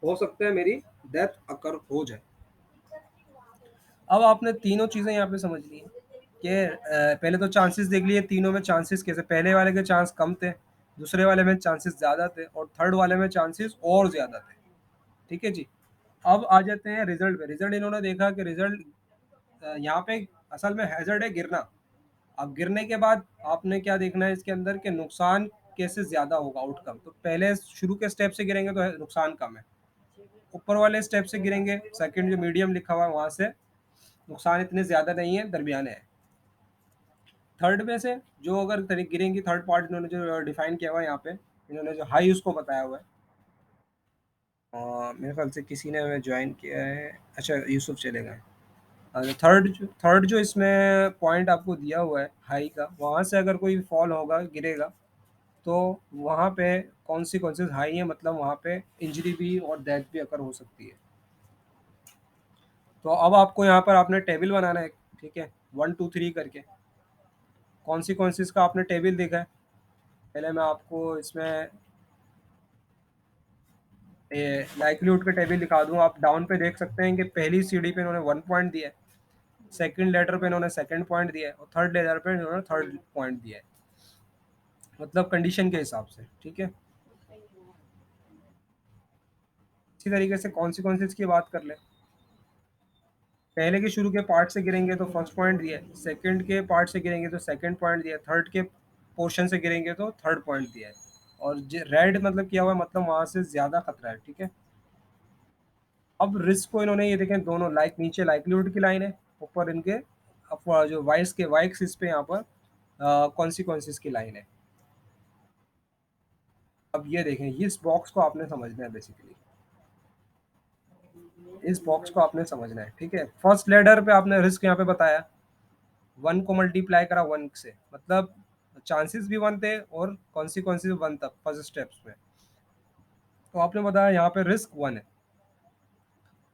हो सकता है मेरी डेथ अकर हो जाए। अब आपने तीनों चीज़ें यहाँ पे समझ ली हैं कि पहले तो चांसेस देख लिए, तीनों में चांसेस कैसे, पहले वाले के चांस कम थे, दूसरे वाले में चांसेस ज़्यादा थे, और थर्ड वाले में चांसेस और ज़्यादा थे। ठीक है जी। अब आ जाते हैं रिजल्ट पे। रिजल्ट इन्होंने देखा कि रिजल्ट यहाँ पे असल में हैजर्ड है गिरना। अब गिरने के बाद आपने क्या देखना है इसके अंदर, कि नुकसान कैसे ज़्यादा होगा आउटकम। तो पहले शुरू के स्टेप से गिरेंगे तो नुकसान कम है, ऊपर वाले स्टेप से गिरेंगे, सेकंड जो मीडियम लिखा हुआ है वहाँ से नुकसान इतने ज़्यादा नहीं है, दरमियाने है। थर्ड में से जो अगर गिरेंगी, थर्ड पार्ट इन्होंने जो डिफाइन किया हुआ है यहाँ पे, इन्होंने जो हाई उसको बताया हुआ है। मेरे ख्याल से किसी ने हमें ज्वाइन किया है, अच्छा यूसुफ चले गए। थर्ड जो इसमें पॉइंट आपको दिया हुआ है हाई का, वहाँ से अगर कोई फॉल होगा, गिरेगा, तो वहाँ पे कॉन्सिक्वेंसेस हाई है, मतलब वहाँ पे इंजरी भी और डेथ भी अकर हो सकती है। तो अब आपको यहाँ पर आपने टेबल बनाना है, ठीक है, 1 2 3 करके कॉन्सिक्वेंसेस का आपने टेबल देखा है। पहले मैं आपको इसमें लाइक्लीहुड का टेबल दिखा दूँ। आप डाउन पे देख सकते हैं कि पहली सीढ़ी पे इन्होंने 1 पॉइंट दिया है, सेकंड लेटर पे इन्होंने सेकंड पॉइंट दिया है, और थर्ड लेटर पे इन्होंने थर्ड पॉइंट दिया है, मतलब कंडीशन के हिसाब से, ठीक है। इसी तरीके से कॉन्सिक्वेंसेस की बात कर ले। पहले के शुरू के पार्ट से गिरेंगे तो फर्स्ट पॉइंट दिया है, सेकंड के पार्ट से गिरेंगे तो सेकंड पॉइंट दिया है, थर्ड के पोर्शन से गिरेंगे तो थर्ड पॉइंट दिया है। और रेड मतलब क्या हुआ, मतलब वहां से ज्यादा खतरा है, ठीक है। अब रिस्क को इन्होंने ये देखें, दोनों लाइक नीचे लाइक्लीहुड की लाइन है, ऊपर इनके जो वाइस के वाइक्स इस पे यहाँ पर कॉन्सिक्वेंसेस की लाइन है। अब ये देखें, इस बॉक्स को आपने समझना है बेसिकली, इस बॉक्स को आपने समझना है, ठीक है। फर्स्ट लेडर पे आपने रिस्क यहाँ पे बताया, 1 को मल्टीप्लाई करा 1 से, मतलब चांसेस भी 1 थे और कॉन्सिक्वेंसेस भी 1 था फर्स्ट स्टेप्स में। तो आपने बताया यहाँ पे रिस्क 1 है।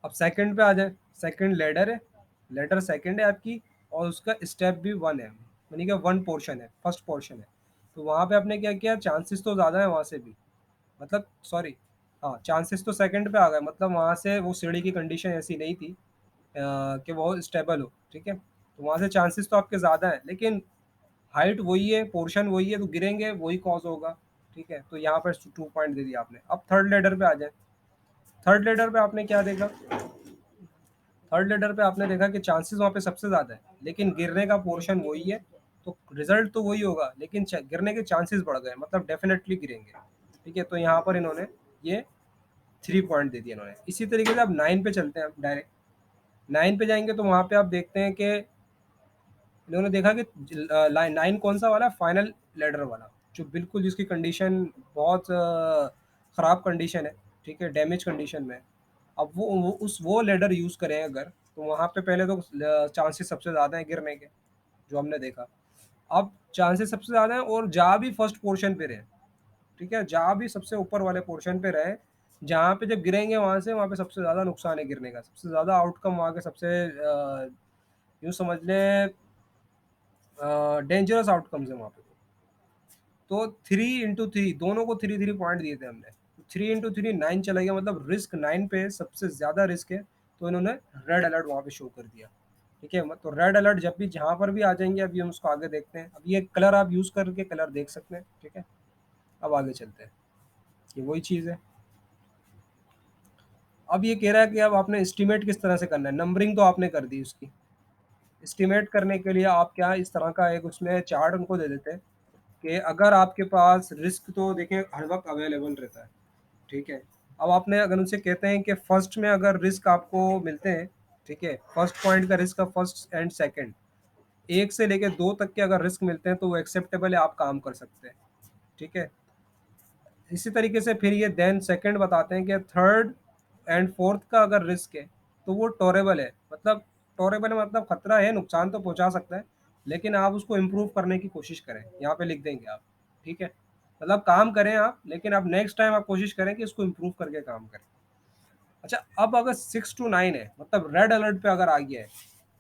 अब सेकंड पे आ जाए, सेकंड लेडर है, लेडर सेकंड है आपकी, और उसका स्टेप भी 1 है, यानी कि 1 पोर्शन है, फर्स्ट पोर्शन है। तो वहाँ पे आपने क्या किया, चांसेस तो ज़्यादा है वहाँ से भी, मतलब सॉरी, हाँ चांसेस तो सेकंड पे आ गए, मतलब वहाँ से वो सीढ़ी की कंडीशन ऐसी नहीं थी कि वो स्टेबल हो, ठीक है। तो वहाँ से चांसेस तो आपके ज़्यादा हैं, लेकिन हाइट वही है, पोर्शन वही है, तो गिरेंगे वही कॉज़ होगा, ठीक है? तो यहाँ पे 2 पॉइंट दे दिया आपने। अब थर्ड लेडर पे आ जाएँ। थर्ड लेडर पे आपने क्या देखा? थर्ड लेडर पे आपने देखा कि चांसेस वहाँ पे सबसे ज़्यादा है, लेकिन गिरने का पोर्शन वही है, तो रिजल्ट तो वही होगा, लेकिन गिरने के चांसेस बढ़ गए, मतलब डेफिनेटली गिरेंगे, ठीक है? तो यहाँ पर इन्होंने ये 3 पॉइंट दे दिए इन्होंने। इसी तरीके से अब 9 पे चलते हैं, अब डायरेक्ट 9 पे जाएंगे तो वहाँ पे आप देखते हैं कि इन्होंने देखा कि 9 कौन सा वाला, फाइनल लेडर वाला, जो बिल्कुल जिसकी कंडीशन बहुत ख़राब कंडीशन है, ठीक है, डैमेज कंडीशन में। अब वो लेडर यूज़ करें अगर, तो वहाँ पे पहले तो चांसेस सबसे ज़्यादा हैं गिरने के, जो हमने देखा। अब चांसेस सबसे ज़्यादा हैं और जा भी फर्स्ट पोर्शन पे रहे, ठीक है, जा भी सबसे ऊपर वाले पोर्शन पे रहे, जहाँ पे जब गिरेंगे वहाँ पे सबसे ज़्यादा नुकसान है गिरने का, सबसे ज़्यादा आउटकम वहाँ के सबसे यूँ समझ लें डेंजरस आउटकम्स है वहाँ पे। तो 3 into 3 दोनों को 3 पॉइंट दिए थे हमने। 3 into 3 9 चला गया, मतलब रिस्क 9 पे सबसे ज़्यादा रिस्क है, तो इन्होंने रेड अलर्ट वहाँ पे शो कर दिया, ठीक है? तो रेड अलर्ट जब भी जहाँ पर भी आ जाएंगे, अभी हम उसको आगे देखते हैं। अब ये कलर आप यूज़ करके कलर देख सकते हैं, ठीक है? अब आगे चलते हैं, ये वही चीज़ है। अब ये कह रहा है कि अब आपने एस्टिमेट किस तरह से करना है, नंबरिंग तो आपने कर दी उसकी। एस्टिमेट करने के लिए आप क्या इस तरह का एक उसमें चार्ट उनको दे देते हैं कि अगर आपके पास रिस्क तो देखें हर वक़्त अवेलेबल रहता है, ठीक है? अब आपने अगर उनसे कहते हैं कि फर्स्ट में अगर रिस्क आपको मिलते हैं, ठीक है? फर्स्ट पॉइंट का रिस्क का फर्स्ट एंड सेकंड 1 से लेके 2 तक के अगर रिस्क मिलते हैं तो वो एक्सेप्टेबल है, आप काम कर सकते हैं, ठीक है? इसी तरीके से फिर ये देन सेकंड बताते हैं कि थर्ड एंड फोर्थ का अगर रिस्क है तो वो टॉरेबल है, मतलब टॉरेबल है मतलब खतरा है, नुकसान तो पहुंचा सकता है, लेकिन आप उसको इम्प्रूव करने की कोशिश करें, यहाँ पे लिख देंगे आप, ठीक है? मतलब काम करें आप, लेकिन आप नेक्स्ट टाइम आप कोशिश करें कि इसको इम्प्रूव करके काम करें। अच्छा, अब अगर 6 to 9 है, मतलब रेड अलर्ट पे अगर आ गया है,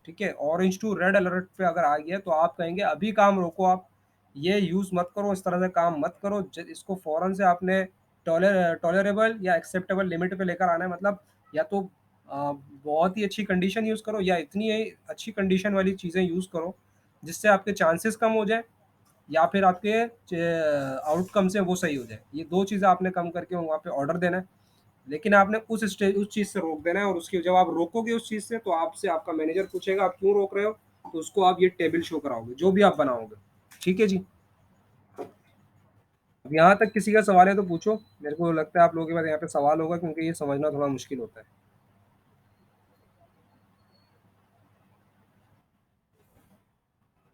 ठीक है, ऑरेंज टू रेड अलर्ट पे अगर आ गया है, तो आप कहेंगे अभी काम रोको आप, ये यूज़ मत करो, इस तरह से काम मत करो, इसको फ़ौरन से आपने टॉलरेबल या एक्सेप्टेबल लिमिट पे लेकर आना है, मतलब या तो बहुत ही अच्छी कंडीशन यूज़ करो या इतनी ही अच्छी कंडीशन वाली चीज़ें यूज़ करो जिससे आपके चांसेस कम हो जाए या फिर आपके आउटकम्स हैं वो सही हो जाए। ये दो चीज़ें आपने कम करके वहाँ पे ऑर्डर देना है, लेकिन आपने उस चीज़ से रोक देना है, और उसकी जब आप रोकोगे उस चीज़ से तो आपसे आपका मैनेजर पूछेगा आप क्यों रोक रहे हो, तो उसको आप ये टेबल शो कराओगे जो भी आप बनाओगे, ठीक है जी? अब यहाँ तक किसी का सवाल है तो पूछो, मेरे को लगता है आप लोगों के पास यहाँ पे सवाल होगा क्योंकि ये समझना थोड़ा मुश्किल होता है।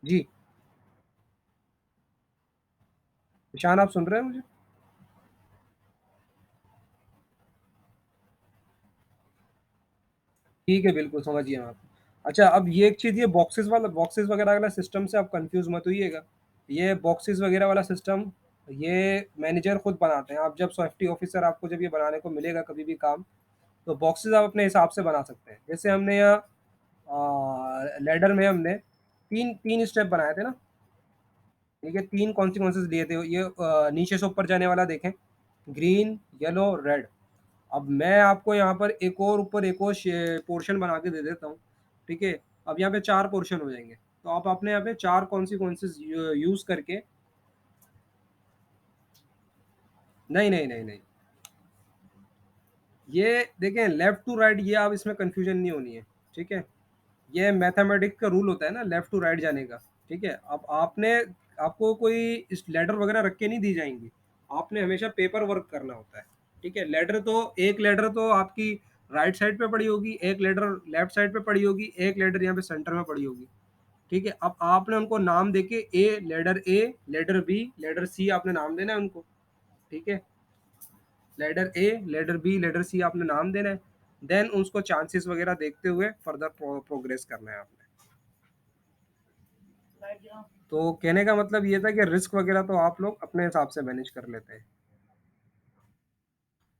जी, ईशान आप सुन रहे हैं मुझे? ठीक है, बिल्कुल समझिए आप। अच्छा, अब ये एक चीज़, ये बॉक्सेस वगैरह वाला सिस्टम से आप कंफ्यूज मत होइएगा। ये बॉक्सेस वगैरह वाला सिस्टम ये मैनेजर खुद बनाते हैं। आप जब सेफ्टी ऑफिसर आपको जब ये बनाने को मिलेगा कभी भी काम, तो बॉक्सेस आप अपने हिसाब से बना सकते हैं। जैसे हमने यहाँ लैडर में हमने तीन तीन स्टेप बनाए थे ना, ठीक है, तीन कॉन्सिक्वेंसेस लिए थे। ये नीचे से ऊपर जाने वाला देखें, ग्रीन, येलो, रेड। अब मैं आपको यहाँ पर एक और ऊपर एक और पोर्शन बना के दे देता हूँ, ठीक है? अब यहाँ पे 4 पोर्शन हो जाएँगे। तो आप अपने यहाँ पे 4 कॉन्सिक्वेंसेस यूज़ करके, नहीं, नहीं, नहीं, नहीं। ये देखें लेफ्ट टू राइट, ये आप इसमें कन्फ्यूज़न नहीं होनी है, ठीक है? ये मैथमेटिक्स का रूल होता है ना लेफ्ट टू राइट जाने का, ठीक है? अब आपको कोई इस लेडर वगैरह रख के नहीं दी जाएँगी। आपने हमेशा पेपर वर्क करना होता है, ठीक है? एक लेडर तो आपकी राइट साइड पे पड़ी होगी, एक लेडर लेफ्ट साइड पे पड़ी होगी, एक लेडर यहाँ पे सेंटर में पड़ी होगी, ठीक है? अब आपने उनको नाम देके ए, लेडर बी, लेडर सी आपने नाम देना है उनको, ठीक है? लेडर ए, लेडर बी, लेडर सी आपने नाम देना है। देन उसको चांसेस वगैरह देखते हुए फर्दर प्रोग्रेस करना है आपने। तो कहने का मतलब ये था कि रिस्क वगैरह तो आप लोग अपने हिसाब से मैनेज कर लेते हैं।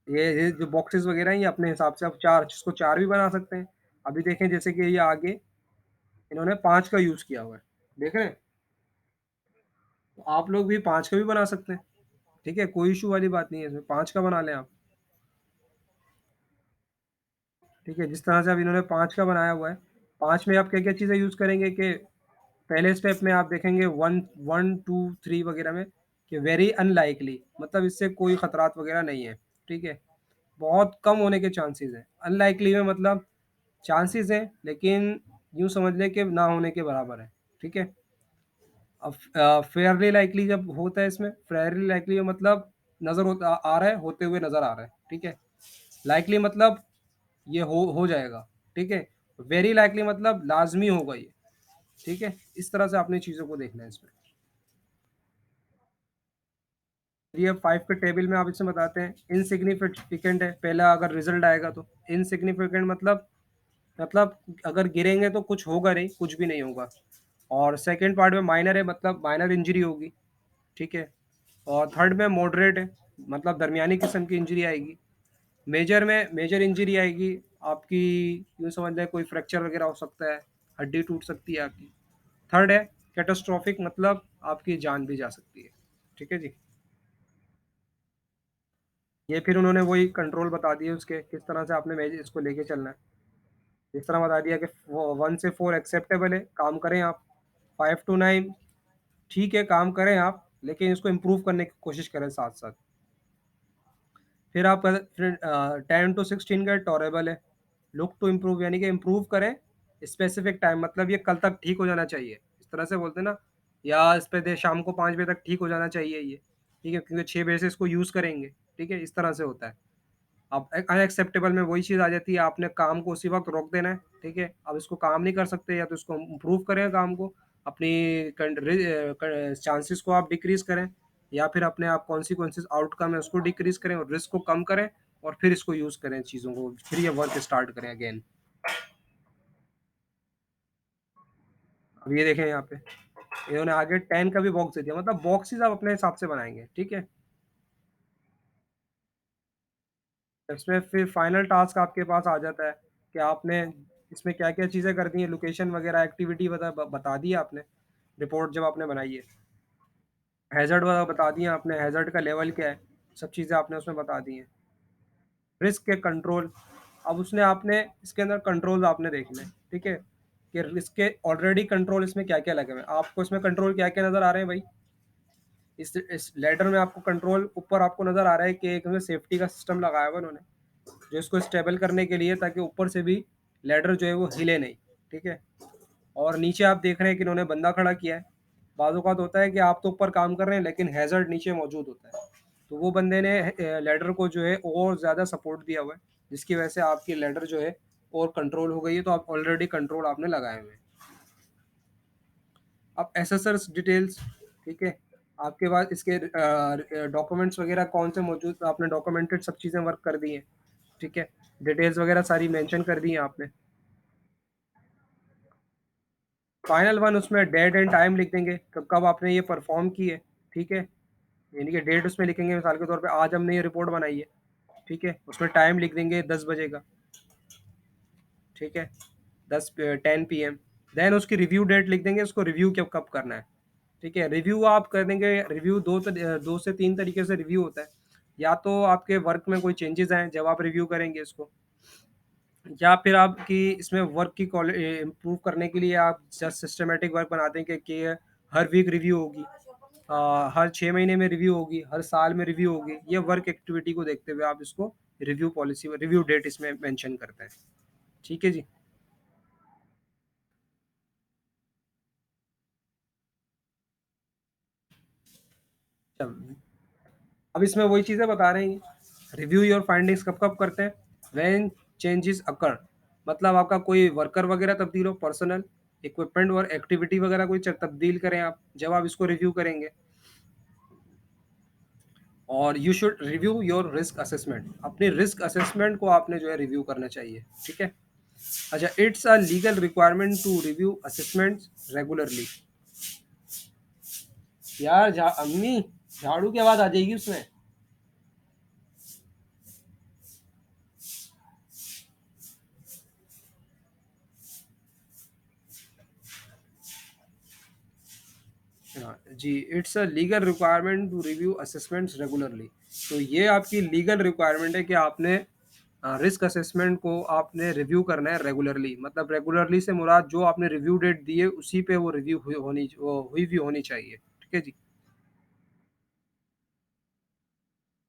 ये जो बॉक्सेस वगैरह हैं ये अपने हिसाब से आप 4 इसको 4 भी बना सकते हैं। अभी देखें जैसे कि ये आगे इन्होंने 5 का यूज़ किया हुआ है। देख रहे हैं? तो आप लोग भी 5 का भी बना सकते हैं। ठीक है? कोई इश्यू वाली बात नहीं है इसमें, 5 का बना लें आप। ठीक है? जिस तरह से अब इन्होंने 5 का बनाया हुआ है, 5 में आप क्या-क्या चीज़ें यूज़ करेंगे कि पहले स्टेप में आप देखेंगे 1 1, 2, 3 वगैरह में कि वेरी अनलाइकली, मतलब इससे कोई खतरात वगैरह नहीं है, ठीक है? बहुत कम होने के चांसेज़ हैं। अनलाइकली में मतलब चांसेज़ हैं, लेकिन यूँ समझ लें कि ना होने के बराबर है, ठीक है? अब फेयरली लाइकली जब होता है इसमें, फेयरली लाइकली का मतलब नज़र होता आ रहा है, होते हुए नज़र आ रहा है, ठीक है? लाइकली मतलब ये हो जाएगा, ठीक है? वेरी लाइकली मतलब लाज़मी होगा ये, ठीक है? इस तरह से आपने चीज़ों को देखना है इसमें। ये 5 के टेबल में आप इसे बताते हैं, इनसिग्निफिकेंट है, पहला अगर रिज़ल्ट आएगा तो। इनसिग्निफिकेंट मतलब अगर गिरेंगे तो कुछ होगा नहीं, कुछ भी नहीं होगा। और सेकंड पार्ट में माइनर है, मतलब माइनर इंजरी होगी, ठीक है? और थर्ड में मॉडरेट है, मतलब दरमियानी किस्म की इंजरी आएगी। मेजर में मेजर इंजरी आएगी आपकी, यूँ समझ लें कोई फ्रैक्चर वगैरह हो सकता है, हड्डी टूट सकती है आपकी। थर्ड है कैटास्ट्रोफिक, मतलब आपकी जान भी जा सकती है, ठीक है जी? ये फिर उन्होंने वही कंट्रोल बता दिए उसके, किस तरह से आपने मैच इसको लेके चलना है। इस तरह बता दिया कि वो 1 से 4 एक्सेप्टेबल है, काम करें आप। 5 टू 9 ठीक है, काम करें आप, लेकिन इसको इम्प्रूव करने की कोशिश करें साथ-साथ। फिर आप फिर 10 टू 16 का टॉलरेबल है। लुक टू इम्प्रूव यानी कि इम्प्रूव करें, स्पेसिफिक टाइम मतलब ये कल तक ठीक हो जाना चाहिए। इस तरह से बोलते हैं ना, या इस पे दे शाम को 5 बजे तक ठीक हो जाना चाहिए ये, ठीक है? क्योंकि 6 बजे से इसको यूज़ करेंगे, ठीक है? इस तरह से होता है। अब अनएक्सेप्टेबल में वही चीज़ आ जाती है, आपने काम को उसी वक़्त रोक देना है, ठीक है? अब इसको काम नहीं कर सकते, या तो इसको इम्प्रूव करें काम को, अपनी चांसेस को आप डिक्रीज़ करें, या फिर अपने आप कॉन्सिक्वेंसेस आउटकम है उसको डिक्रीज़ करें और रिस्क को कम करें, और फिर इसको यूज़ करें चीज़ों को, फिर ये वर्क स्टार्ट करें अगेन। अब ये देखें यहाँ पे, इन्होंने आगे 10 का भी बॉक्स दे दिया, मतलब बॉक्सेस आप अपने हिसाब से बनाएँगे, ठीक है? इसमें फिर फाइनल टास्क आपके पास आ जाता है कि आपने इसमें क्या-क्या चीज़ें करनी है, लोकेशन वगैरह एक्टिविटी बता दी आपने, रिपोर्ट जब आपने बनाई है। हैज़ार्ड बता दिए आपने, हैज़ार्ड का लेवल क्या है, सब चीज़ें आपने उसमें बता दी हैं। रिस्क के कंट्रोल, अब उसने आपने इसके अंदर कंट्रोल्स आपने देखने हैं, ठीक है? कि रिस्क के ऑलरेडी कंट्रोल इसमें क्या-क्या लगे हुए हैं। आपको इसमें कंट्रोल क्या-क्या नज़र आ रहे हैं भाई? इस लैडर में आपको कंट्रोल ऊपर आपको नज़र आ रहा है कि एक उसमें सेफ्टी का सिस्टम लगाया हुआ है उन्होंने, जो इसको स्टेबल करने के लिए, ताकि ऊपर से भी लैडर जो है वो हिले नहीं, ठीक है? और नीचे आप देख रहे हैं कि इन्होंने बंदा खड़ा किया है। बाज़ औक़ात होता है कि आप तो ऊपर काम कर रहे हैं, लेकिन हैज़र्ड नीचे मौजूद होता है। तो वो बंदे ने लैडर को जो है और ज़्यादा सपोर्ट दिया हुआ है, जिसकी वजह से आपकी लैडर जो है और कंट्रोल हो गई है, तो आप ऑलरेडी कंट्रोल आपने लगाए हुए हैं। अब एसेसर्स डिटेल्स, ठीक है? आपके पास इसके डॉक्यूमेंट्स वगैरह कौन से मौजूद, आपने डॉक्यूमेंटेड सब चीज़ें वर्क कर दी हैं, ठीक है? डिटेल्स वगैरह सारी मेंशन कर दी हैं आपने। फाइनल वन उसमें डेट एंड टाइम लिख देंगे, कब कब आपने ये परफ़ॉर्म की है, ठीक है? यानी कि डेट उसमें लिखेंगे, मिसाल के तौर पे आज हमने ये रिपोर्ट बनाई है, ठीक है? उसमें टाइम लिख देंगे 10 बजे का, ठीक है? 10 पीएम। देन उसकी रिव्यू डेट लिख देंगे, उसको रिव्यू कब कब करना है, ठीक है? रिव्यू आप कर देंगे, रिव्यू 2 से 3 तरीके से रिव्यू होता है। या तो आपके वर्क में कोई चेंजेज़ आएँ जब आप रिव्यू करेंगे इसको, या फिर आपकी इसमें वर्क की इम्प्रूव करने के लिए आप जस्ट सिस्टमैटिक वर्क बनाते हैं कि हर वीक रिव्यू होगी, हर 6 महीने में रिव्यू होगी, हर साल में रिव्यू होगी। ये वर्क एक्टिविटी को देखते हुए आप इसको रिव्यू पॉलिसी, रिव्यू डेट इसमें मेंशन करते हैं। ठीक है जी? चल, अब इसमें वही चीज़ें बता रहे हैं, रिव्यू योर फाइंडिंग्स कब-कब करते हैं? व्हेन चेंजेस अकर, मतलब आपका कोई वर्कर वगैरह तब्दील हो, पर्सनल, इक्विपमेंट और एक्टिविटी वगैरह कोई तब्दील करें आप, जब आप इसको रिव्यू करेंगे। और you should review your risk assessment, अपनी रिस्क असेसमेंट को आपने जो है रिव्यू करना चाहिए, ठीक है? अच्छा, it's a legal requirement to review assessments regularly. यार अम्मी, झाड़ू की आवाज आ जाएगी उसमें। हाँ, जी, it's a legal requirement to review assessments regularly. तो ये आपकी लीगल रिक्वायरमेंट है कि आपने रिस्क असेसमेंट को आपने रिव्यू करना है रेगुलरली, मतलब रेगुलरली से मुराद जो आपने रिव्यू डेट दी है उसी पे वो रिव्यू हुई भी होनी चाहिए, ठीक है जी।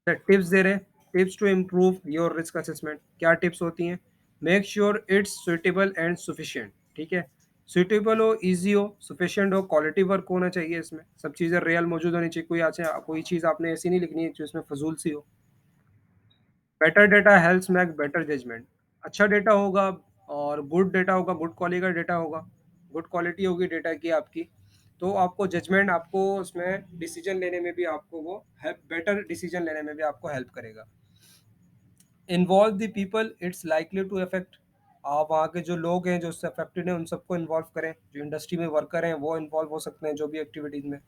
टिप्स दे रहे हैं, tips to improve your risk assessment, क्या टिप्स होती हैं? Make sure it's suitable and sufficient, ठीक है। सुइटेबल हो, इजी हो, सफिशिएंट हो, क्वालिटी वर्क होना चाहिए, इसमें सब चीज़ें रियल मौजूद होनी चाहिए, कोई चीज़ आपने ऐसी नहीं लिखनी है जो इसमें फजूल सी हो। Better data helps make better judgement, अच्छा डेटा होगा और गुड डेटा होगा, गुड क्वालिटी का डेटा होगा, गुड क्वालिटी होगी डेटा की आपकी, तो आपको जजमेंट, आपको उसमें डिसीजन लेने में भी आपको वो हेल्प, बेटर डिसीजन लेने में भी आपको हेल्प करेगा। Involve the people it's likely to affect, आप वहाँ के जो लोग हैं जो उससे अफेक्टेड हैं उन सबको इन्वॉल्व करें, जो इंडस्ट्री में वर्कर हैं वो इन्वॉल्व हो सकते हैं जो भी एक्टिविटीज़ में,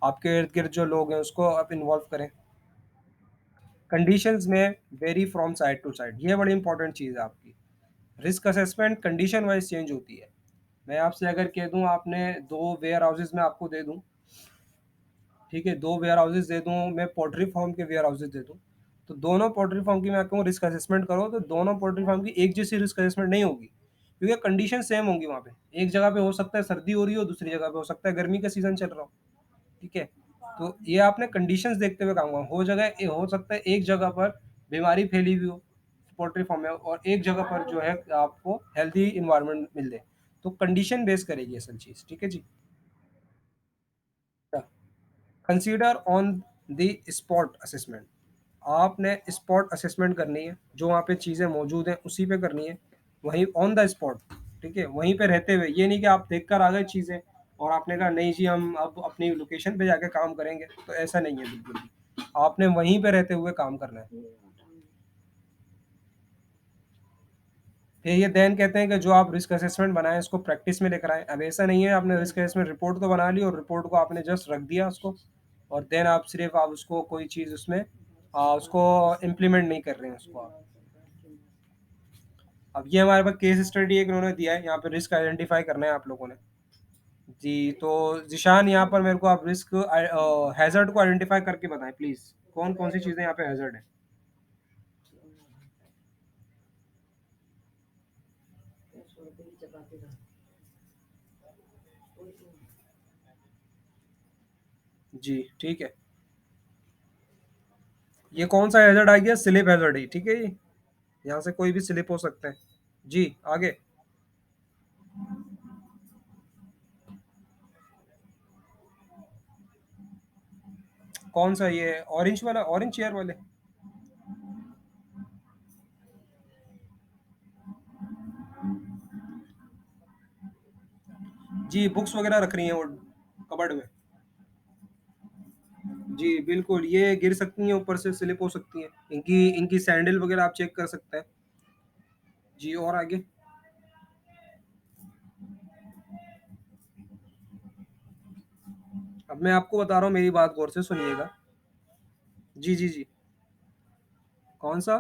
आपके इर्द गिर्द जो लोग हैं उसको आप इन्वॉल्व करें। कंडीशंस में vary from side to side, ये बड़ी इंपॉर्टेंट चीज़ है आपकी। Risk assessment condition wise change होती है। मैं आपसे अगर कह दूं, आपने दो वेयर हाउसेज में आपको दे दूं, ठीक है, दो वेयर हाउसेज दे दूं, मैं पोल्ट्री फार्म के वेयर हाउसेज दे दूं, तो दोनों पोल्ट्री फार्म की मैं कहूँ रिस्क असेसमेंट करो, तो दोनों पोल्ट्री फार्म की एक जैसी रिस्क असेसमेंट नहीं होगी, क्योंकि कंडीशन सेम होंगी वहाँ पे। एक जगह पे हो सकता है सर्दी हो रही हो, दूसरी जगह पे हो सकता है गर्मी का सीजन चल रहा हो, ठीक है। तो ये आपने कंडीशंस देखते हुए काम करना, हो सकता है एक जगह पर बीमारी फैली हुई हो पोल्ट्री फार्म में, और एक जगह पर जो है आपको हेल्दी इन्वायरमेंट मिल जाए, तो कंडीशन बेस करेगी असल चीज़, ठीक है जी। Consider on the spot assessment, आपने स्पॉट असेसमेंट करनी है, जो वहाँ पे चीज़ें मौजूद हैं उसी पे करनी है, वहीं ऑन द स्पॉट, ठीक है, वहीं पे रहते हुए, ये नहीं कि आप देख कर आ गए चीज़ें और आपने कहा नहीं जी हम अब अपनी लोकेशन पे जाके काम करेंगे, तो ऐसा नहीं है बिल्कुल भी, आपने वहीं पे रहते हुए काम करना है। फिर ये देन कहते हैं कि जो आप रिस्क असेसमेंट बनाएं इसको प्रैक्टिस में लेकर आए, अब ऐसा नहीं है आपने रिस्क असेसमेंट रिपोर्ट तो बना ली और रिपोर्ट को आपने जस्ट रख दिया उसको, और देन आप उसको कोई चीज़ उसमें उसको इम्प्लीमेंट नहीं कर रहे हैं उसको आप। अब ये हमारे पास केस स्टडी एक उन्होंने दिया है, यहाँ पे रिस्क आइडेंटिफाई करना है आप लोगों ने। जी, तो जिशान यहाँ पर मेरे को आप रिस्क हैजर्ड को आइडेंटिफाई करके बताएं प्लीज, कौन कौन सी चीजें यहाँ पे हैजर्ड है। जी ठीक है, ये कौन सा हैजर्ड आ गया, स्लिप हैजर्ड ही, ठीक है, ये यहाँ से कोई भी स्लिप हो सकता है। जी आगे। कौन सा, ये ऑरेंज वाला, ऑरेंज चेयर वाले? जी, बुक्स वगैरह रख रही हैं वो कबर्ड में। जी बिल्कुल, ये गिर सकती हैं, ऊपर से स्लिप हो सकती हैं, इनकी इनकी सैंडल वगैरह आप चेक कर सकते हैं। जी और आगे। अब मैं आपको बता रहा हूँ, मेरी बात गौर से सुनिएगा। जी जी जी। कौन सा?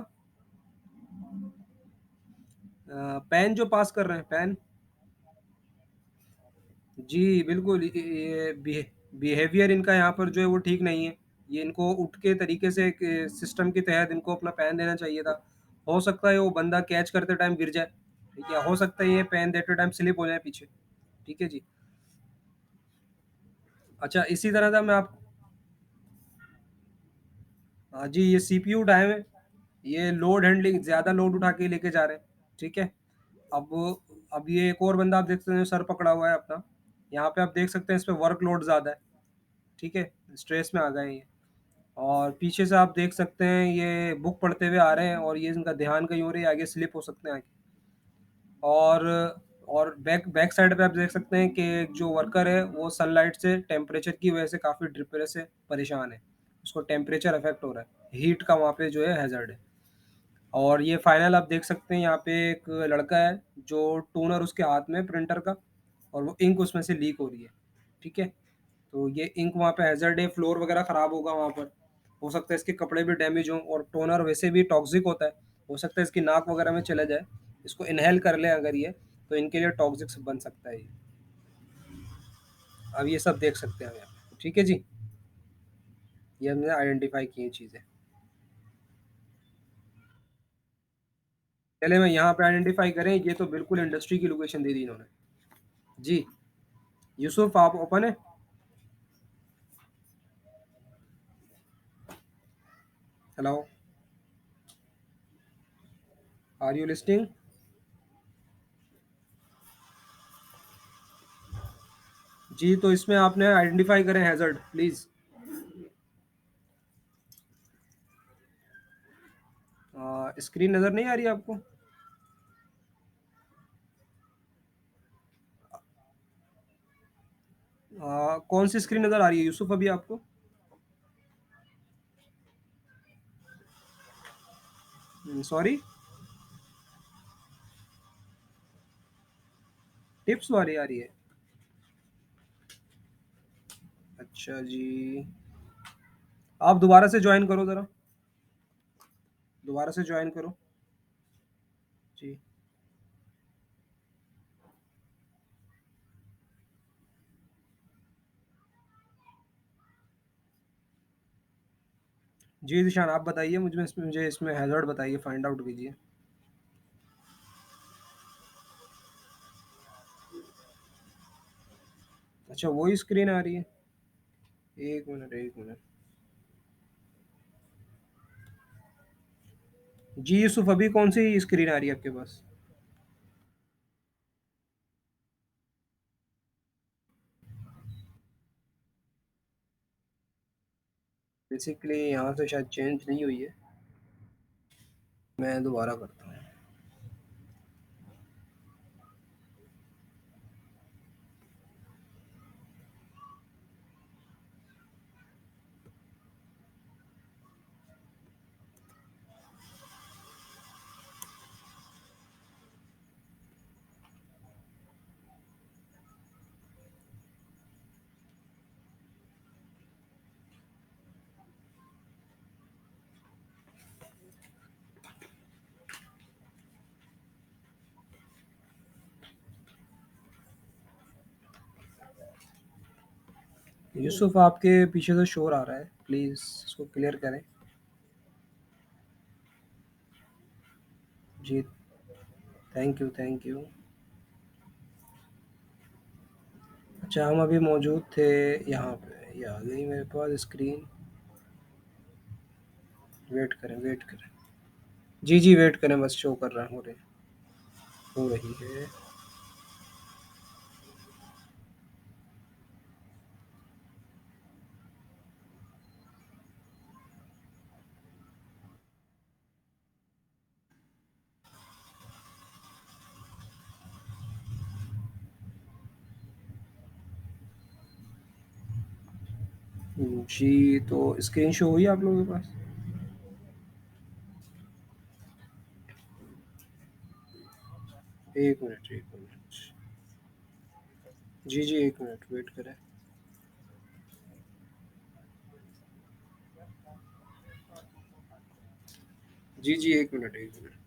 पेन जो पास कर रहे हैं, पेन। जी बिल्कुल, ये बिहेवियर इनका यहाँ पर जो है वो ठीक नहीं है, ये इनको उठ के तरीके से सिस्टम के तहत इनको अपना पेन देना चाहिए था। हो सकता है वो बंदा कैच करते टाइम गिर जाए, ठीक है, हो सकता है ये पेन देते टाइम स्लिप हो जाए पीछे, ठीक है जी। अच्छा, इसी तरह का मैं आप, हाँ जी, ये सीपीयू टाइम है, ये लोड हैंडलिंग, ज़्यादा लोड उठा के लेके जा रहे हैं, ठीक है। अब अब ये एक और बंदा आप देख सकते हैं सर पकड़ा हुआ है अपना, यहाँ पे आप देख सकते हैं इस पे वर्कलोड ज़्यादा है, ठीक है, स्ट्रेस में आ गए हैं ये। और पीछे से आप देख सकते हैं ये बुक पढ़ते हुए आ रहे हैं और ये इनका ध्यान कहीं और ही आगे स्लिप हो सकते हैं आगे। और बैक बैक साइड पे आप देख सकते हैं कि जो वर्कर है वो सनलाइट से टेम्परेचर की वजह से काफ़ी ड्रिपेरे से परेशान है, उसको टेम्परेचर इफेक्ट हो रहा है, हीट का वहाँ पे जो है हैजर्ड है। और ये फाइनल आप देख सकते हैं यहाँ पे एक लड़का है जो टूनर उसके हाथ में प्रिंटर का, और वो इंक उसमें से लीक हो रही है, ठीक है। तो ये इंक वहाँ पे हैजर्ड है, फ्लोर वगैरह ख़राब होगा वहाँ पर, हो सकता है इसके कपड़े भी डैमेज हों, और टोनर वैसे भी टॉक्सिक होता है, हो सकता है इसकी नाक वगैरह में चला जाए, इसको इनहेल कर ले अगर ये, तो इनके लिए टॉक्सिक बन सकता है ये। अब ये सब देख सकते हैं हम यहाँ पे, ठीक है जी, ये हमने आइडेंटिफाई की चीज़ें। पहले मैं यहाँ पे आइडेंटिफाई करें, ये तो बिल्कुल इंडस्ट्री की लोकेशन दे दी इन्होंने। जी। यूसुफ आप ओपन है? Hello, are you listening? जी, तो इसमें आपने आइडेंटिफाई करें हैजर्ड प्लीज। स्क्रीन नजर नहीं आ रही आपको? कौन सी स्क्रीन नजर आ रही है यूसुफ अभी आपको? सॉरी, टिप्स वाली आ रही है? अच्छा जी, आप दोबारा से ज्वाइन करो जरा, दोबारा से ज्वाइन करो। जी। जी निशान, आप बताइए मुझे इसमें हैजर्ड बताइए, फाइंड आउट कीजिए। अच्छा, वही स्क्रीन आ रही है? एक मिनट, एक मिनट। जी यूसुफ, अभी कौन सी स्क्रीन आ रही है आपके पास? बेसिकली यहाँ से शायद चेंज नहीं हुई है, मैं दोबारा करता हूँ। यूसुफ, आपके पीछे से शोर आ रहा है, प्लीज इसको क्लियर करें। जी, थैंक यू, थैंक यू। अच्छा, हम अभी मौजूद थे यहाँ पे, ये आ गई मेरे पास स्क्रीन। वेट करें, वेट करें। जी जी, वेट करें, बस शो कर रहा हो रही है। जी, तो स्क्रीन शो हुई आप लोगों के पास? एक मिनट, एक मिनट। जी जी, एक मिनट वेट करें। जी जी, एक मिनट, एक मिनट।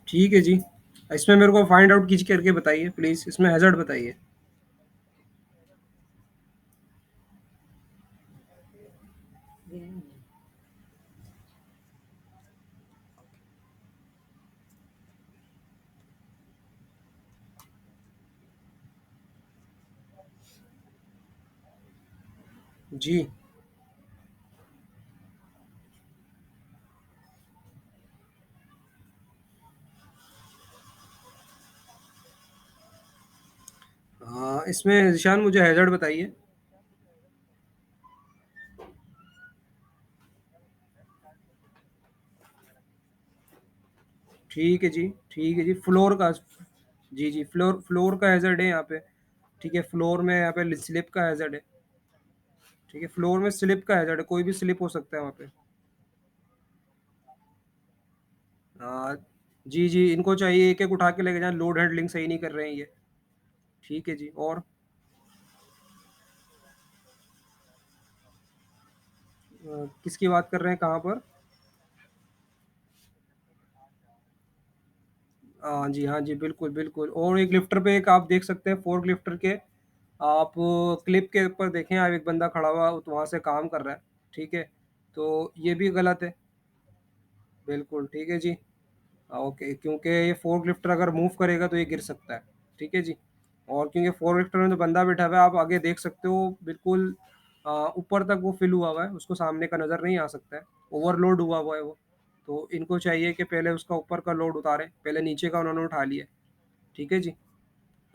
ठीक है जी, इसमें मेरे को फाइंड आउट कीज करके बताइए प्लीज, इसमें हैजर्ड बताइए। जी। हाँ, इसमें निशान मुझे हैजर्ड बताइए। ठीक है जी, ठीक है जी, फ्लोर का। जी जी, फ्लोर फ्लोर का हैजर्ड है यहाँ पे। ठीक है, फ्लोर में यहाँ पे स्लिप का हैजर्ड है। ठीक है, फ्लोर में स्लिप का हैजर्ड है, कोई भी स्लिप हो सकता है वहाँ पे। हाँ, जी, जी, इनको चाहिए एक-एक उठा के लेके जाएँ, लोड हैंडलिंग सही नहीं कर रहे हैं ये। ठीक है जी, और किसकी बात कर रहे हैं, कहाँ पर? हाँ जी, बिल्कुल, बिल्कुल, और एक लिफ्टर पे एक आप देख सकते हैं, फोर्क लिफ्टर के आप क्लिप के ऊपर देखें, आप एक बंदा खड़ा हुआ तो वहाँ से काम कर रहा है, ठीक है? तो ये भी गलत है, बिल्कुल, ठीक है जी। ओके, क्योंकि ये फोर्क लिफ्टर अगर मूव करेगा तो ये गिर सकता है, ठीक है जी। और क्योंकि फोर्क लिफ्टर में जो बंदा बैठा हुआ है, आप आगे देख सकते हो बिल्कुल ऊपर तक वो फिल हुआ हुआ है, उसको सामने का नज़र नहीं आ सकता है, ओवरलोड हुआ हुआ है वो। तो इनको चाहिए कि पहले उसका ऊपर का लोड उतारें, पहले नीचे का उन्होंने उठा लिया, ठीक है जी।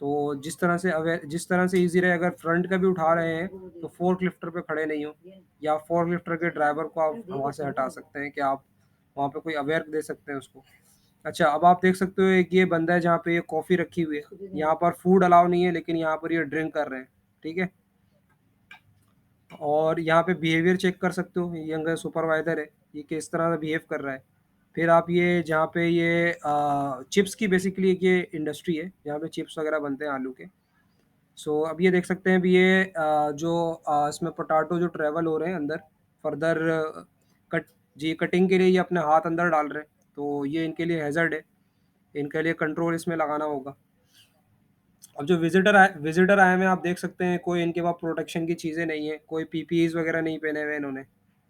तो जिस तरह से ईज़ी रहे, अगर फ्रंट का भी उठा रहे हैं, तो फ़ोर्क लिफ्टर पे खड़े नहीं हो, या फ़ोर्क लिफ्टर के ड्राइवर को आप वहाँ से हटा सकते हैं कि आप वहाँ पे कोई अवेयर दे सकते हैं उसको। अच्छा, अब आप देख सकते हो एक ये बंदा है जहाँ पे ये कॉफ़ी रखी हुई है। यहाँ पर फूड अलाउ नहीं है, लेकिन यहाँ पर ये ड्रिंक कर रहे हैं, ठीक है? और यहाँ पे बिहेवियर चेक कर सकते हो, ये यंग सुपरवाइज़र है, ये किस तरह से बिहेव कर रहा है। फिर आप ये जहाँ पे ये चिप्स की बेसिकली एक ये इंडस्ट्री है, जहाँ पे चिप्स वगैरह बनते हैं आलू के। सो अब ये देख सकते हैं अभी ये जो इसमें पोटैटो जो ट्रैवल हो रहे हैं अंदर फर्दर कट जी कटिंग के लिए ये अपने हाथ अंदर डाल रहे हैं, तो ये इनके लिए हैज़र्ड है, इनके लिए कंट्रोल इसमें लगाना होगा। अब जो विज़िटर आए हुए हैं, आप देख सकते हैं कोई इनके पास प्रोटेक्शन की चीज़ें नहीं है, कोई पीपीईज़ वगैरह नहीं पहने हुए इन्होंने,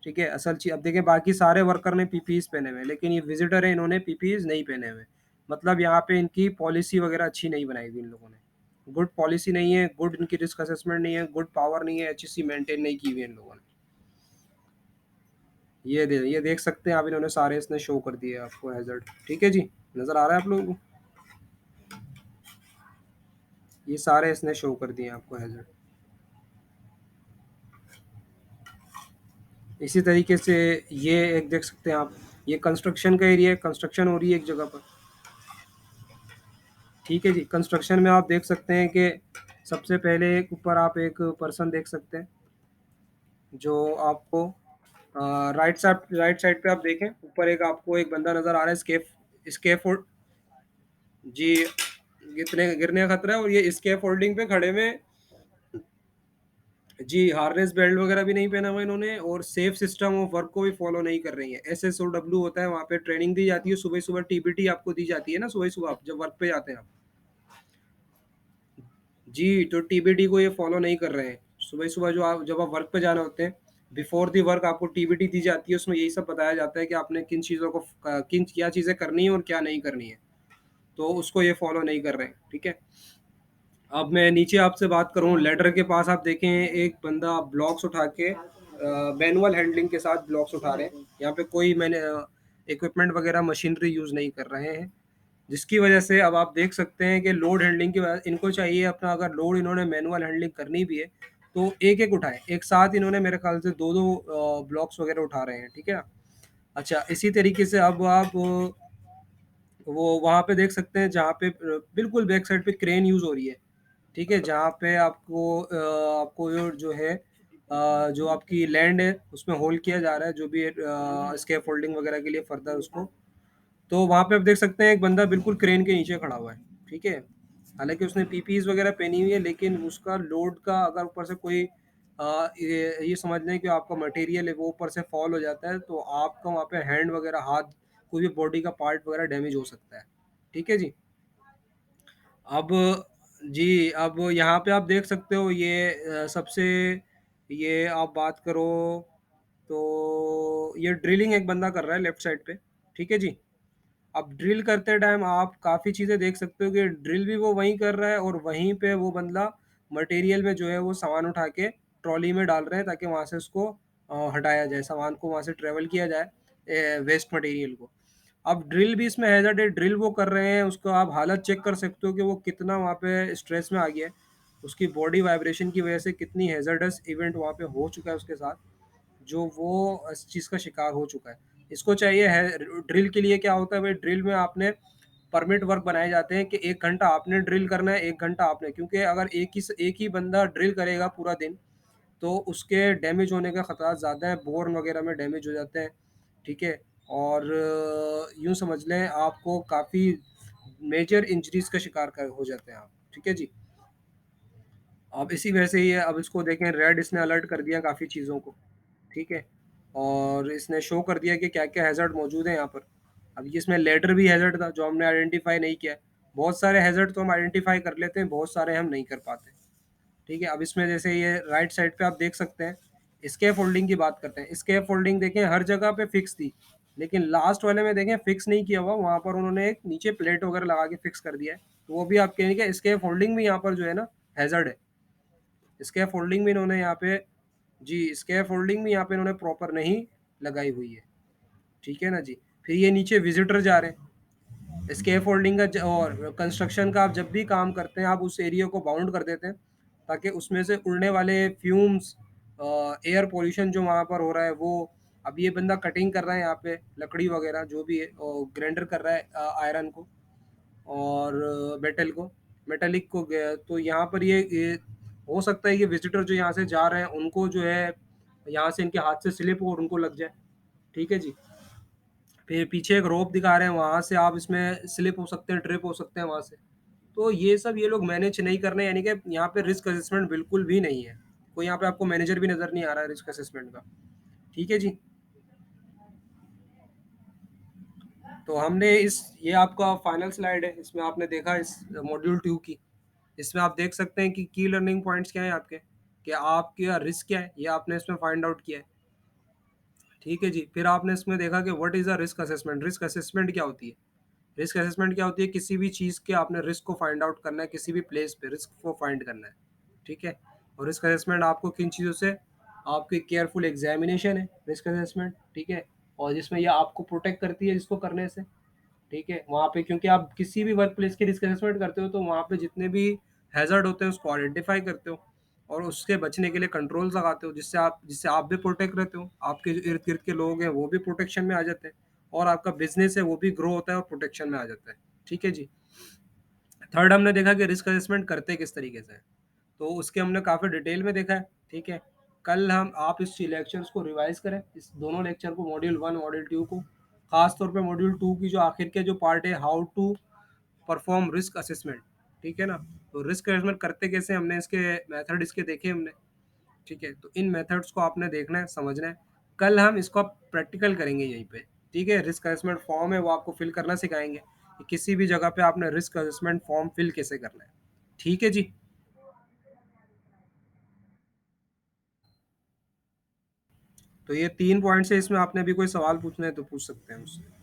ठीक है? असल ची अब देखिए बाकी सारे वर्कर ने पीपीईज़ पहने हुए हैं, लेकिन ये विज़िटर है, इन्होंने पीपीईज़ नहीं पहने हुए। मतलब यहाँ पे इनकी पॉलिसी वगैरह अच्छी नहीं बनाई हुई इन लोगों ने। गुड पॉलिसी नहीं है, गुड इनकी रिस्क असेसमेंट नहीं है, गुड पावर नहीं है, एचएससी मेंटेन नहीं की हुई है इन लोगों ने। ये देख सकते हैं आप, इन्होंने सारे इसने शो कर दिए आपको हैज़र्ड, ठीक है जी? नज़र आ रहा है आप लोगों को? ये सारे इसने शो कर दिए आपको हैज़र्ड। इसी तरीके से ये एक देख सकते हैं आप, ये कंस्ट्रक्शन का एरिया है, कंस्ट्रक्शन हो रही है एक जगह पर, ठीक है जी। कंस्ट्रक्शन में आप देख सकते हैं कि सबसे पहले एक ऊपर आप एक पर्सन देख सकते हैं, जो आपको राइट साइड पे आप देखें, ऊपर एक आपको एक बंदा नज़र आ रहा है, स्केफ जी, गिरने का खतरा है, और ये स्केफोल्डिंग पे खड़े हुए। जी, हार्नेस बेल्ट वगैरह भी नहीं पहना हुआ इन्होंने, और सेफ सिस्टम ऑफ वर्क को भी फॉलो नहीं कर रही हैं। एसएसओडब्ल्यू होता है, वहाँ पे ट्रेनिंग दी जाती है, सुबह-सुबह टीबीटी आपको दी जाती है ना, सुबह-सुबह आप जब वर्क पे जाते हैं आप। जी, तो टीबीटी को ये फॉलो नहीं कर रहे हैं। सुबह-सुबह जो आप जब आप वर्क पे जाना होते हैं, बिफोर द वर्क आपको टीबीटी दी जाती है, उसमें यही सब बताया जाता है कि आपने किन चीज़ों को किन क्या चीज़ें करनी है और क्या नहीं करनी है। तो उसको ये फॉलो नहीं कर रहे हैं, ठीक है? अब मैं नीचे आपसे बात करूँ, लैडर के पास आप देखें एक बंदा ब्लॉक्स उठा के मैनुअल हैंडलिंग के साथ ब्लॉक्स उठा रहे हैं। यहाँ पे कोई मैंने इक्विपमेंट वगैरह मशीनरी यूज़ नहीं कर रहे हैं। जिसकी वजह से अब आप देख सकते हैं कि लोड हैंडलिंग की वजह इनको चाहिए अपना, अगर लोड इन्होंने मैनुअल हैंडलिंग करनी भी है, तो एक-एक उठाएँ। एक साथ इन्होंने मेरे ख़्याल से 2-2 ब्लॉक्स वगैरह उठा रहे हैं, ठीक है? अच्छा, इसी तरीके से अब आप वो वहाँ पे देख सकते हैं जहाँ पे बिल्कुल बैक साइड पे क्रेन यूज़ हो रही है। ठीक है? जहाँ पे आपको जो है जो आपकी लैंड है, उसमें होल किया जा रहा है, जो भी स्कैफोल्डिंग वगैरह के लिए फर्दर उसको। तो वहाँ पे आप देख सकते हैं एक बंदा बिल्कुल क्रेन के नीचे खड़ा हुआ है, ठीक है? हालाँकि उसने पीपीईज़ वगैरह पहनी हुई है, लेकिन उसका लोड का अगर ऊपर से कोई ये समझ लें कि आपका मटेरियल है वो ऊपर से फॉल हो जाता है, तो आपका वहाँ पे हैंड वगैरह, हाथ, कोई भी बॉडी का पार्ट वगैरह डैमेज हो सकता है। ठीक है जी? अब जी, अब यहाँ पे आप देख सकते हो ये सबसे ये आप बात करो तो ये ड्रिलिंग एक बंदा कर रहा है लेफ्ट साइड पे, ठीक है जी? अब ड्रिल करते टाइम आप काफ़ी चीज़ें देख सकते हो कि ड्रिल भी वो वहीं कर रहा है, और वहीं पे वो बंदा मटेरियल में जो है वो सामान उठा के ट्रॉली में डाल रहे हैं, ताकि वहाँ से उसको हटाया जाए, सामान को वहाँ से ट्रैवल किया जाए, वेस्ट मटेरियल को। अब ड्रिल भी इसमें हैज़र्ड है, ड्रिल वो कर रहे हैं, उसको आप हालत चेक कर सकते हो कि वो कितना वहाँ पे स्ट्रेस में आ गया है। उसकी बॉडी वाइब्रेशन की वज़ह से कितनी हैज़र्डस इवेंट वहाँ पे हो चुका है उसके साथ, जो वो इस चीज़ का शिकार हो चुका है। इसको चाहिए है ड्रिल के लिए क्या होता है भाई, ड्रिल में आपने परमिट वर्क बनाए जाते हैं कि 1 घंटा आपने ड्रिल करना है, 1 घंटा आपने, क्योंकि अगर एक ही बंदा ड्रिल करेगा पूरा दिन, तो उसके डैमेज होने का खतरा ज़्यादा है, बोर्न वगैरह में डैमेज हो जाते हैं, ठीक है? और यूँ समझ लें आपको काफ़ी मेजर इंजरीज़ का शिकार कर हो जाते हैं आप, ठीक है जी। अब इसी वजह से ये अब इसको देखें रेड इसने अलर्ट कर दिया काफ़ी चीज़ों को, ठीक है? और इसने शो कर दिया कि क्या-क्या हैज़र्ड मौजूद हैं यहाँ पर। अब ये इसमें लैडर भी हैज़र्ड था जो हमने आइडेंटिफ़ाई नहीं किया है। बहुत सारे हैज़र्ड तो हम आइडेंटिफ़ाई कर लेते हैं, बहुत सारे हम नहीं कर पाते। ठीक है, अब इसमें जैसे ये राइट साइड पे आप देख सकते हैं, स्कैफोल्डिंग की बात करते हैं। स्कैफोल्डिंग देखें हर जगह पे फिक्स थी, लेकिन लास्ट वाले में देखें फिक्स नहीं किया हुआ, वहाँ पर उन्होंने एक नीचे प्लेट वगैरह लगा के फिक्स कर दिया है। तो वो भी आप कहेंगे स्कैफोल्डिंग भी यहाँ पर जो है ना हैज़र्ड है। स्कैफोल्डिंग भी इन्होंने यहाँ पे जी, स्कैफोल्डिंग भी यहाँ पे इन्होंने प्रॉपर नहीं लगाई हुई है। ठीक है ना जी? फिर ये नीचे विज़िटर जा रहे हैं। स्कैफोल्डिंग का और कंस्ट्रक्शन का आप जब भी काम करते हैं आप उस एरिया को बाउंड कर देते हैं ताकि उसमें से उड़ने वाले फ्यूम्स एयर पोल्यूशन जो वहाँ पर हो रहा है वो अब ये बंदा कटिंग कर रहा है यहाँ पे लकड़ी वगैरह जो भी है और ग्राइंडर कर रहा है आयरन को और मेटल को मेटेलिक को तो यहाँ पर ये हो सकता है कि विजिटर जो यहाँ से जा रहे हैं उनको जो है यहाँ से इनके हाथ से स्लिप और उनको लग जाए। ठीक है जी। फिर पीछे एक रोप दिखा रहे हैं वहाँ से आप इसमें स्लिप हो सकते हैं, ट्रिप हो सकते हैं वहाँ से। तो ये सब ये लोग मैनेज नहीं कर रहे हैं, यानी कि यहाँ पे रिस्क असेसमेंट बिल्कुल भी नहीं है। कोई यहाँ पे आपको मैनेजर भी नज़र नहीं आ रहा है रिस्क असेसमेंट का। ठीक है जी। तो हमने इस ये आपका फाइनल स्लाइड है, इसमें आपने देखा इस मॉड्यूल 2 की। इसमें आप देख सकते हैं कि की लर्निंग पॉइंट्स क्या हैं आपके, कि आपका रिस्क क्या है, ये आपने इसमें फाइंड आउट किया है। ठीक है जी। फिर आपने इसमें देखा कि what is a risk assessment, risk assessment क्या होती है? रिस्क असेसमेंट क्या होती है? किसी भी चीज़ के आपने रिस्क को फाइंड आउट करना है, किसी भी प्लेस पे रिस्क को फाइंड करना है, ठीक है? और रिस्क असेसमेंट आपको किन चीज़ों से आपकी केयरफुल एग्जामिनेशन है रिस्क असेसमेंट, ठीक है? और जिसमें ये आपको प्रोटेक्ट करती है इसको करने से, ठीक है? वहाँ पे क्योंकि आप किसी भी वर्क प्लेस की रिस्क असेसमेंट करते हो तो वहाँ पे जितने भी हैज़र्ड होते हैं उसको आइडेंटिफाई करते हो और उसके बचने के लिए कंट्रोल्स लगाते हो जिससे आप भी प्रोटेक्ट रहते हो, आपके जो इर्द-गिर्द के लोग हैं वो भी प्रोटेक्शन में आ जाते हैं और आपका बिज़नेस है वो भी ग्रो होता है और प्रोटेक्शन में आ जाता है। ठीक है जी। थर्ड हमने देखा कि रिस्क असेसमेंट करते किस तरीके से हैं, तो उसके हमने काफ़ी डिटेल में देखा है, ठीक है। कल हम आप इस लेक्चर्स को रिवाइज करें, इस दोनों लेक्चर को मॉड्यूल 1 मॉड्यूल 2 को, खास तौर पे मॉड्यूल 2 की जो आखिर के जो पार्ट है how to perform risk assessment, ठीक है ना। तो रिस्क असेसमेंट करते कैसे हमने इसके मेथड इसके देखे हमने, ठीक है। तो इन मेथड्स को आपने देखना है, समझना है। कल हम इसको प्रैक्टिकल करेंगे यहीं पे, ठीक है। रिस्क असेसमेंट फॉर्म है वो आपको फिल करना सिखाएंगे कि किसी भी जगह पे आपने रिस्क असेसमेंट फॉर्म फिल कैसे करना है, ठीक है जी। तो ये 3 पॉइंट्स है, इसमें आपने भी कोई सवाल पूछना है तो पूछ सकते हैं मुझसे।